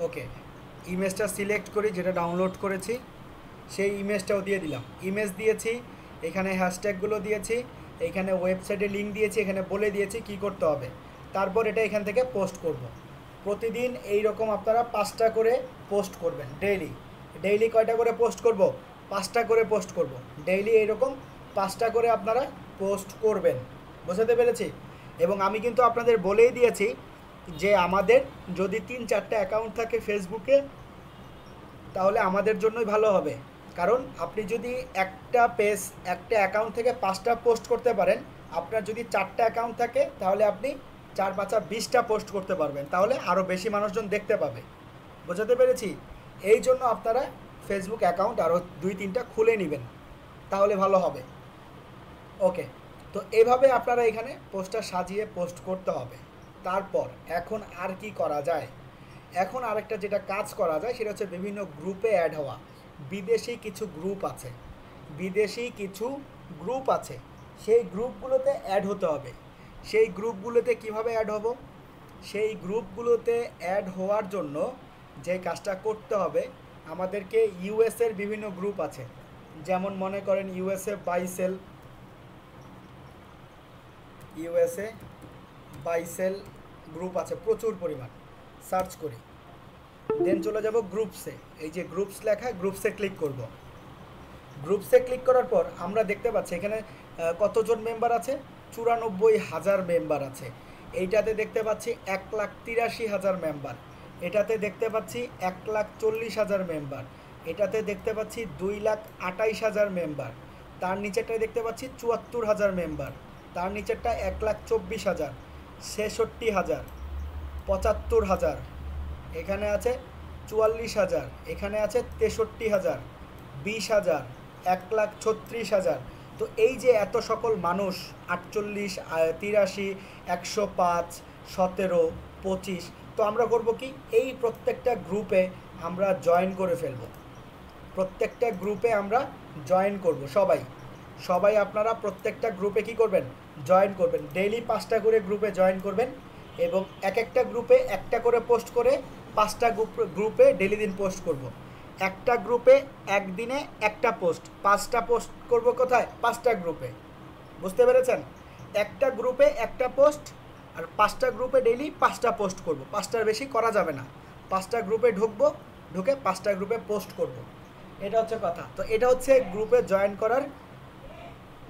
ওকে, ইমেজটা সিলেক্ট করি যেটা ডাউনলোড করেছি, সেই ইমেজটাও দিয়ে দিলাম। ইমেজ দিয়েছি, এখানে হ্যাশট্যাগুলো দিয়েছি, এখানে ওয়েবসাইটে লিঙ্ক দিয়েছি, এখানে বলে দিয়েছি কি করতে হবে। তারপর এটা এখান থেকে পোস্ট করব। প্রতিদিন এই রকম আপনারা 5টা করে পোস্ট করবেন ডেইলি। ডেইলি কয়টা করে পোস্ট করব? 5টা করে পোস্ট করব। ডেইলি এইরকম 5টা করে আপনারা পোস্ট করবেন। বুঝতে পেরেছি? এবং আমি কিন্তু আপনাদের বলেই দিয়েছি যে আমাদের যদি 3-4টা অ্যাকাউন্ট থাকে ফেসবুকে, তাহলে আমাদের জন্যই ভালো হবে। কারণ আপনি যদি একটা অ্যাকাউন্ট থেকে 5টা পোস্ট করতে পারেন, আপনার যদি 4টা অ্যাকাউন্ট থাকে তাহলে আপনি 4-5 20টা পোস্ট করতে পারবেন, তাহলে আরও বেশি মানুষজন দেখতে পাবে। বোঝাতে পেরেছি? এই জন্য আপনারা ফেসবুক অ্যাকাউন্ট আরও 2-3টা খুলে নেবেন, তাহলে ভালো হবে। ওকে, তো এইভাবে আপনারা এখানে পোস্টটা সাজিয়ে পোস্ট করতে হবে। তারপর এখন আর কি করা যায়? এখন আরেকটা যেটা কাজ করা যায় সেটা হচ্ছে বিভিন্ন গ্রুপে অ্যাড হওয়া। বিদেশি কিছু গ্রুপ আছে, সেই গ্রুপগুলোতে অ্যাড হতে হবে। সেই গ্রুপগুলোতে কিভাবে অ্যাড হব? সেই গ্রুপগুলোতে অ্যাড হওয়ার জন্য যে কাজটা করতে হবে, আমাদেরকে ইউএসের বিভিন্ন গ্রুপ আছে, যেমন মনে করেন ইউএসএ বাইসেল গ্রুপ আছে প্রচুর পরিমাণ। সার্চ করি, দেন চলে যাব গ্রুপসে। এই যে গ্রুপস লেখা, গ্রুপসে ক্লিক করব। গ্রুপসে ক্লিক করার পর আমরা দেখতে পাচ্ছি এখানে কতজন মেম্বার আছে, 94,000 মেম্বার আছে। এইটাতে দেখতে পাচ্ছি 1,83,000 মেম্বার, এটাতে দেখতে পাচ্ছি 1,40,000 মেম্বার, এটাতে দেখতে পাচ্ছি 2,28,000 মেম্বার, তার নিচেরটায় দেখতে পাচ্ছি 74,000 মেম্বার, তার নিচেরটা 1,24,000, 66,000, 75,000, এখানে আছে 44,000, এখানে আছে 63,000, 20,000, 1,36,000। তো এই যে এত সকল মানুষ, 48, 83, 105, 17, 25, তো আমরা করব কি, এই প্রত্যেকটা গ্রুপে আমরা জয়েন করে ফেলব। প্রত্যেকটা গ্রুপে আমরা জয়েন করব। সবাই আপনারা প্রত্যেকটা গ্রুপে কি করবেন? জয়েন করবেন। ডেইলি 5টা করে গ্রুপে জয়েন করবেন এবং এক একটা গ্রুপে একটা করে পোস্ট করে 5টা গ্রুপে ডেইলি দিন পোস্ট করব। একটা গ্রুপে একদিনে একটা পোস্ট, 5টা পোস্ট করব কোথায়? 5টা গ্রুপে। বুঝতে পেরেছেন? একটা গ্রুপে একটা পোস্ট, আর 5টা গ্রুপে ডেইলি 5টা পোস্ট করব। 5টার বেশি করা যাবে না। 5টা গ্রুপে ঢুকে 5টা গ্রুপে পোস্ট করব। এটা হচ্ছে কথা। তো এটা হচ্ছে গ্রুপে জয়েন করার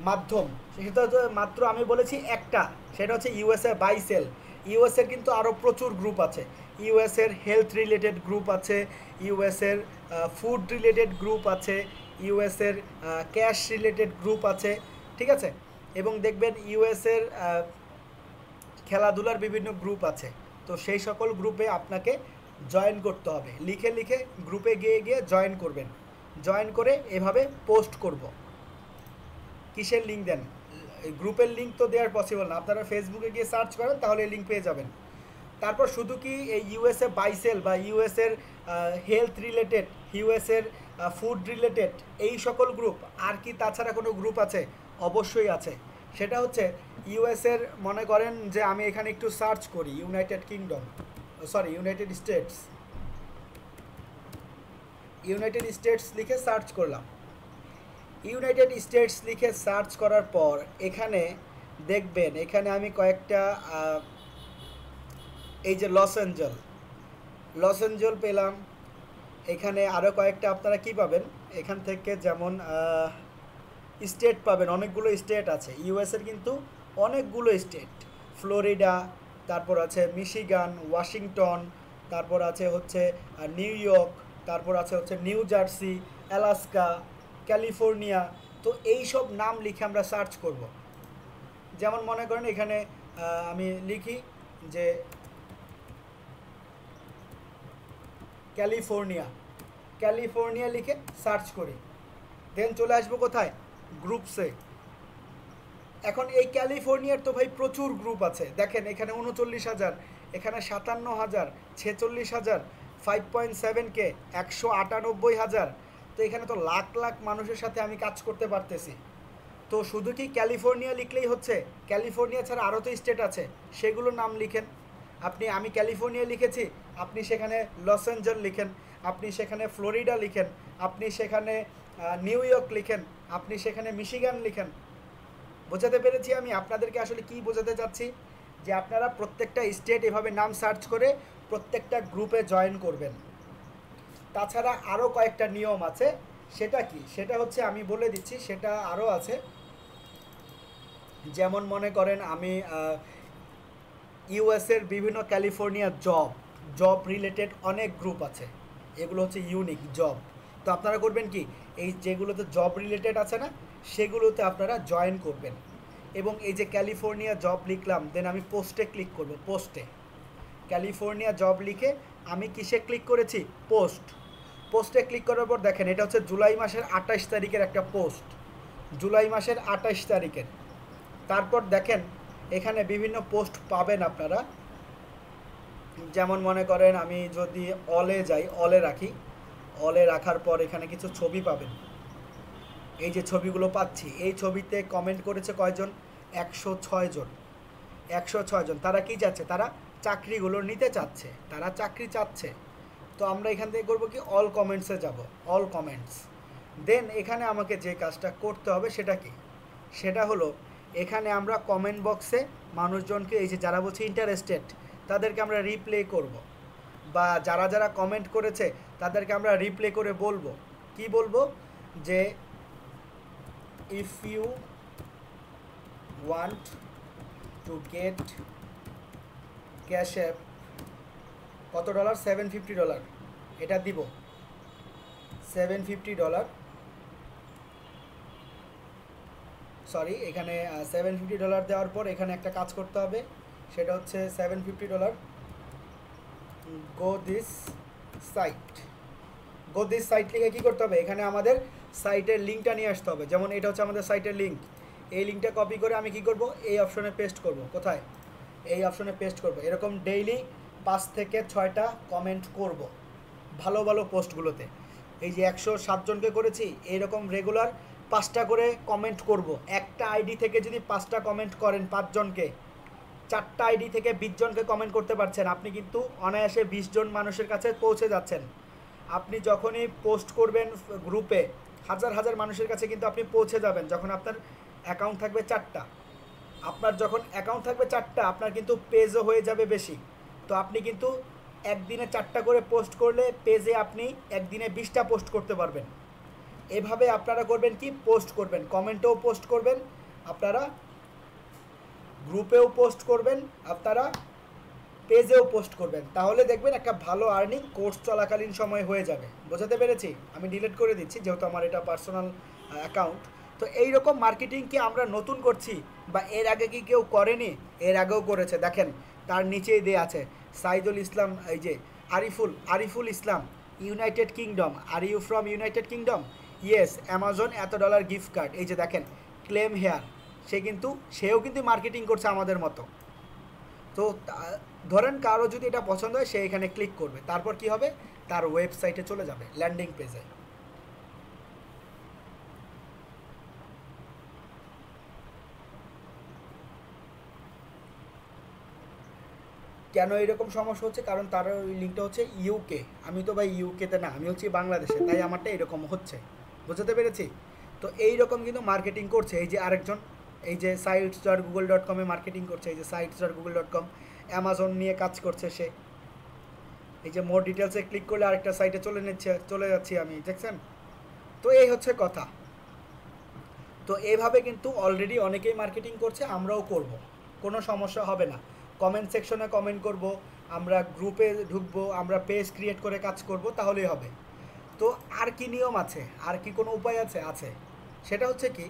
মাধ্যম। সেটা তো মাত্র আমি বলেছি একটা, সেটা হচ্ছে ইউএসএ বাইসেল। ইউএসএর কিন্তু আরও প্রচুর গ্রুপ আছে। ইউএসএর হেলথ রিলেটেড গ্রুপ আছে, ইউএসএর ফুড রিলেটেড গ্রুপ আছে, ইউএসএর ক্যাশ রিলেটেড গ্রুপ আছে, ঠিক আছে? এবং দেখবেন ইউএসএর খেলাধুলার বিভিন্ন গ্রুপ আছে। তো সেই সকল গ্রুপে আপনাকে জয়েন করতে হবে। লিখে গ্রুপে গিয়ে জয়েন করবেন। জয়েন করে এভাবে পোস্ট করব। কিসের লিঙ্ক দেন? গ্রুপের লিঙ্ক তো দেওয়ার পসিবল না, আপনারা ফেসবুকে গিয়ে সার্চ করেন তাহলে লিঙ্ক পেয়ে যাবেন। তারপর শুধু কি এই ইউএসএ বাইসেল বা ইউএসএর হেলথ রিলেটেড, ইউএসএর ফুড রিলেটেড এই সকল গ্রুপ, আর কি তাছাড়া কোনো গ্রুপ আছে? অবশ্যই আছে। সেটা হচ্ছে ইউএস এর মনে করেন যে আমি এখানে একটু সার্চ করি United kingdom, sorry United states, United states লিখে সার্চ করলাম। ইউনাইটেড স্টেটস লিখে সার্চ করার পর এখানে দেখবেন এখানে আমি কয়েকটা এই যে লস অ্যাঞ্জেল পেলাম। এখানে আরও কয়েকটা আপনারা কি পাবেন এখান থেকে, যেমন স্টেট পাবেন, অনেকগুলো স্টেট আছে ইউএসের, কিন্তু অনেকগুলো স্টেট, ফ্লোরিডা, তারপর আছে মিশিগান, ওয়াশিংটন, তারপর আছে হচ্ছে নিউ ইয়র্ক, তারপর আছে হচ্ছে নিউ জার্সি, অ্যালাস্কা, ক্যালিফোর্নিয়া। তো এই সব নাম লিখে আমরা সার্চ করব। যেমন মনে করেন এখানে আমি লিখি যে ক্যালিফোর্নিয়া লিখে সার্চ করি, দেন চলে আসবো কোথায়, গ্রুপসে। এখন এই ক্যালিফোর্নিয়ার তো ভাই প্রচুর গ্রুপ আছে, দেখেন এখানে 39,000, এখানে 57,000, 46,000, 5.7K, 198,000। তো এখানে তো লাখ লাখ মানুষের সাথে আমি কাজ করতে পারতেছি। তো শুধু কি ক্যালিফোর্নিয়া লিখলেই হচ্ছে? ক্যালিফোর্নিয়া ছাড়া আরও তো স্টেট আছে, সেগুলোর নাম লিখেন। আমি ক্যালিফোর্নিয়া লিখেছি, আপনি সেখানে লস অ্যাঞ্জেল লিখেন, আপনি সেখানে ফ্লোরিডা লিখেন, আপনি সেখানে নিউ ইয়র্ক লিখেন, আপনি সেখানে মিশিগান লিখেন। বোঝাতে পেরেছি আমি আপনাদেরকে আসলে কি বোঝাতে চাচ্ছি? যে আপনারা প্রত্যেকটা স্টেট এভাবে নাম সার্চ করে প্রত্যেকটা গ্রুপে জয়েন করবেন। তাছাড়া আরও কয়েকটা নিয়ম আছে, সেটা কি, সেটা হচ্ছে আমি বলে দিচ্ছি, সেটা আরও আছে। যেমন মনে করেন আমি ইউএসের বিভিন্ন ক্যালিফোর্নিয়া জব রিলেটেড অনেক গ্রুপ আছে, এগুলো হচ্ছে ইউনিক জব। তো আপনারা করবেন কি, এই যেগুলোতে জব রিলেটেড আছে না, সেগুলোতে আপনারা জয়েন করবেন। এবং এই যে ক্যালিফোর্নিয়া জব লিখলাম, দেন আমি পোস্টে ক্লিক করব। ক্যালিফোর্নিয়া জব লিখে আমি কিসে ক্লিক করেছি, পোস্টে ক্লিক করার পর দেখেন এটা হচ্ছে জুলাই মাসের 28 তারিখের একটা পোস্ট, জুলাই মাসের 28 তারিখের। তারপর দেখেন এখানে বিভিন্ন পোস্ট পাবেন আপনারা। যেমন মনে করেন আমি যদি অলে যাই, অলে রাখার পর এখানে কিছু ছবি পাবেন। এই যে ছবিগুলো পাচ্ছি, এই ছবিতে কমেন্ট করেছে কয়জন, 106 জন। 106 জন। তারা কি চাচ্ছে? তারা চাকরিগুলো নিতে চাচ্ছে, তারা চাকরি চাচ্ছে। তো আমরা এখান থেকে করবো কি, অল কমেন্টসে যাব, অল কমেন্টস। দেন এখানে আমাকে যে কাজটা করতে হবে সেটা কি, সেটা হলো এখানে আমরা কমেন্ট বক্সে মানুষজনকে, এই যে যারা বলছে ইন্টারেস্টেড, তাদেরকে আমরা রিপ্লে করব, বা যারা যারা কমেন্ট করেছে তাদেরকে আমরা রিপ্লে করে বলবো, কি বলবো, যে if you want to get cash app, কত ডলার, $750, এটা দিব $750, সরি এখানে $750 দেওয়ার পর এখানে একটা কাজ করতে হবে, সেটা হচ্ছে $750 গো দিস সাইট লিখে কী করতে হবে, এখানে আমাদের সাইটের লিঙ্কটা নিয়ে আসতে হবে। যেমন এটা হচ্ছে আমাদের সাইটের লিঙ্ক, এই লিঙ্কটা কপি করে আমি কি করব, এই অপশনে পেস্ট করব। কোথায়? এই অপশনে পেস্ট করব। এরকম ডেইলি 5 থেকে 6টা কমেন্ট করব ভালো ভালো পোস্টগুলোতে। এই যে 107 জনকে করেছি, এইরকম রেগুলার 5টা করে কমেন্ট করব। একটা আইডি থেকে যদি 5টা কমেন্ট করেন 5 জনকে, 4টা আইডি থেকে 20 জনকে কমেন্ট করতে পারছেন, আপনি কিন্তু অনায়াসে 20 জন মানুষের কাছে পৌঁছে যাচ্ছেন। আপনি যখনই পোস্ট করবেন গ্রুপে, হাজার হাজার মানুষের কাছে কিন্তু আপনি পৌঁছে যাবেন, যখন আপনার অ্যাকাউন্ট থাকবে 4টা। আপনার যখন অ্যাকাউন্ট থাকবে 4টা, আপনার কিন্তু পেজও হয়ে যাবে বেশি। তো আপনি কিন্তু একদিনে 4টা করে পোস্ট করলে পেজে আপনি একদিনে 20টা পোস্ট করতে পারবেন। এভাবে আপনারা করবেন কি, পোস্ট করবেন, কমেন্টেও পোস্ট করবেন, আপনারা গ্রুপেও পোস্ট করবেন, আপনারা পেজেও পোস্ট করবেন। তাহলে দেখবেন একটা ভালো আর্নিং কোর্স চলাকালীন সময় হয়ে যাবে। বোঝাতে পেরেছি? আমি ডিলিট করে দিচ্ছি যেহেতু আমার এটা পার্সোনাল অ্যাকাউন্ট। তো এই রকম মার্কেটিং কি আমরা নতুন করছি, বা এর আগে কি কেউ করেনি? এর আগেও করেছে। দেখেন তার নিচেই দেয়া আছে সাইদুল ইসলাম, এই যে Ariful Islam, United kingdom. Are you from United kingdom? Yes. Amazon এত ডলার গিফট কার্ড। এই যে দেখেন ক্লেম হেয়ার, সেও কিন্তু মার্কেটিং করছে আমাদের মতো। তো ধরেন কারো যদি এটা পছন্দ হয়, সে এখানে ক্লিক করবে, তারপর কি হবে, তার ওয়েবসাইটে চলে যাবে, ল্যান্ডিং পেজে। কেন এরকম সমস্যা হচ্ছে, কারণ তার ওই লিঙ্কটা হচ্ছে ইউকে, আমি তো ভাই ইউকেতে না, আমি হচ্ছি বাংলাদেশে, তাই আমারটা এরকম হচ্ছে। বুঝতে পেরেছি? তো এই রকম কিন্তু মার্কেটিং করছে এই যে আরেকজন, এই যে sites.google.com-এ মার্কেটিং করছে, এই যে sites.google.com, অ্যামাজন নিয়ে কাজ করছে সে। এই যে মোর ডিটেলসে ক্লিক করলে আরেকটা সাইটে চলে যাচ্ছি আমি, দেখছেন? তো এই হচ্ছে কথা। তো এইভাবে কিন্তু অলরেডি অনেকেই মার্কেটিং করছে, আমরাও করব, কোনো সমস্যা হবে না। কমেন্ট সেকশনে কমেন্ট করব, আমরা গ্রুপে ঢুকবো, আমরা পেজ ক্রিয়েট করে কাজ করব, তাহলেই হবে। তো আর কি নিয়ম আছে, আর কি কোনো উপায় আছে? আছে। সেটা হচ্ছে কি,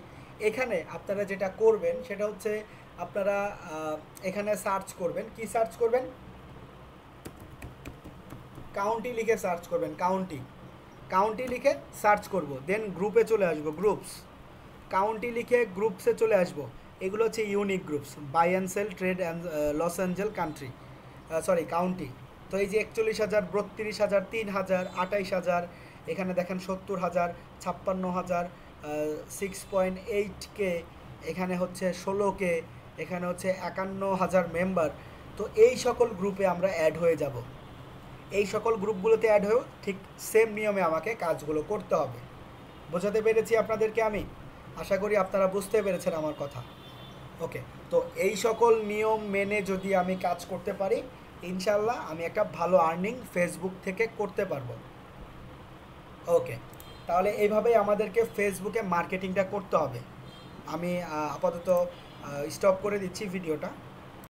এখানে আপনারা যেটা করবেন সেটা হচ্ছে আপনারা এখানে সার্চ করবেন। কি সার্চ করবেন? কাউন্টি লিখে সার্চ করবেন, কাউন্টি। কাউন্টি লিখে সার্চ করব, দেন গ্রুপে চলে আসবো, গ্রুপস। কাউন্টি লিখে গ্রুপসে চলে আসবো। এগুলো হচ্ছে unique groups, buy and sell, trade and Los Angeles country, sorry county. তো এই যে 41,000, 32,000, 3,000, 28,000, এখানে দেখেন 70,000, 56,000, 6.8K, এখানে হচ্ছে 16K, এখানে হচ্ছে 51,000 মেম্বার। তো এই সকল গ্রুপে আমরা অ্যাড হয়ে যাব। এই সকল গ্রুপগুলোতে অ্যাড হয়েও ঠিক সেম নিয়মে আমাকে কাজগুলো করতে হবে। বোঝাতে পেরেছি আপনাদেরকে আমি? আশা করি আপনারা বুঝতে পেরেছেন আমার কথা। ওকে, তো এই সকল নিয়ম মেনে যদি আমি কাজ করতে পারি, ইনশাল্লাহ আমি একটা ভালো আর্নিং ফেসবুক থেকে করতে পারবো। ওকে, তাহলে এইভাবেই আমাদেরকে ফেসবুকে মার্কেটিংটা করতে হবে। আমি আপাতত স্টপ করে দিচ্ছি ভিডিওটা।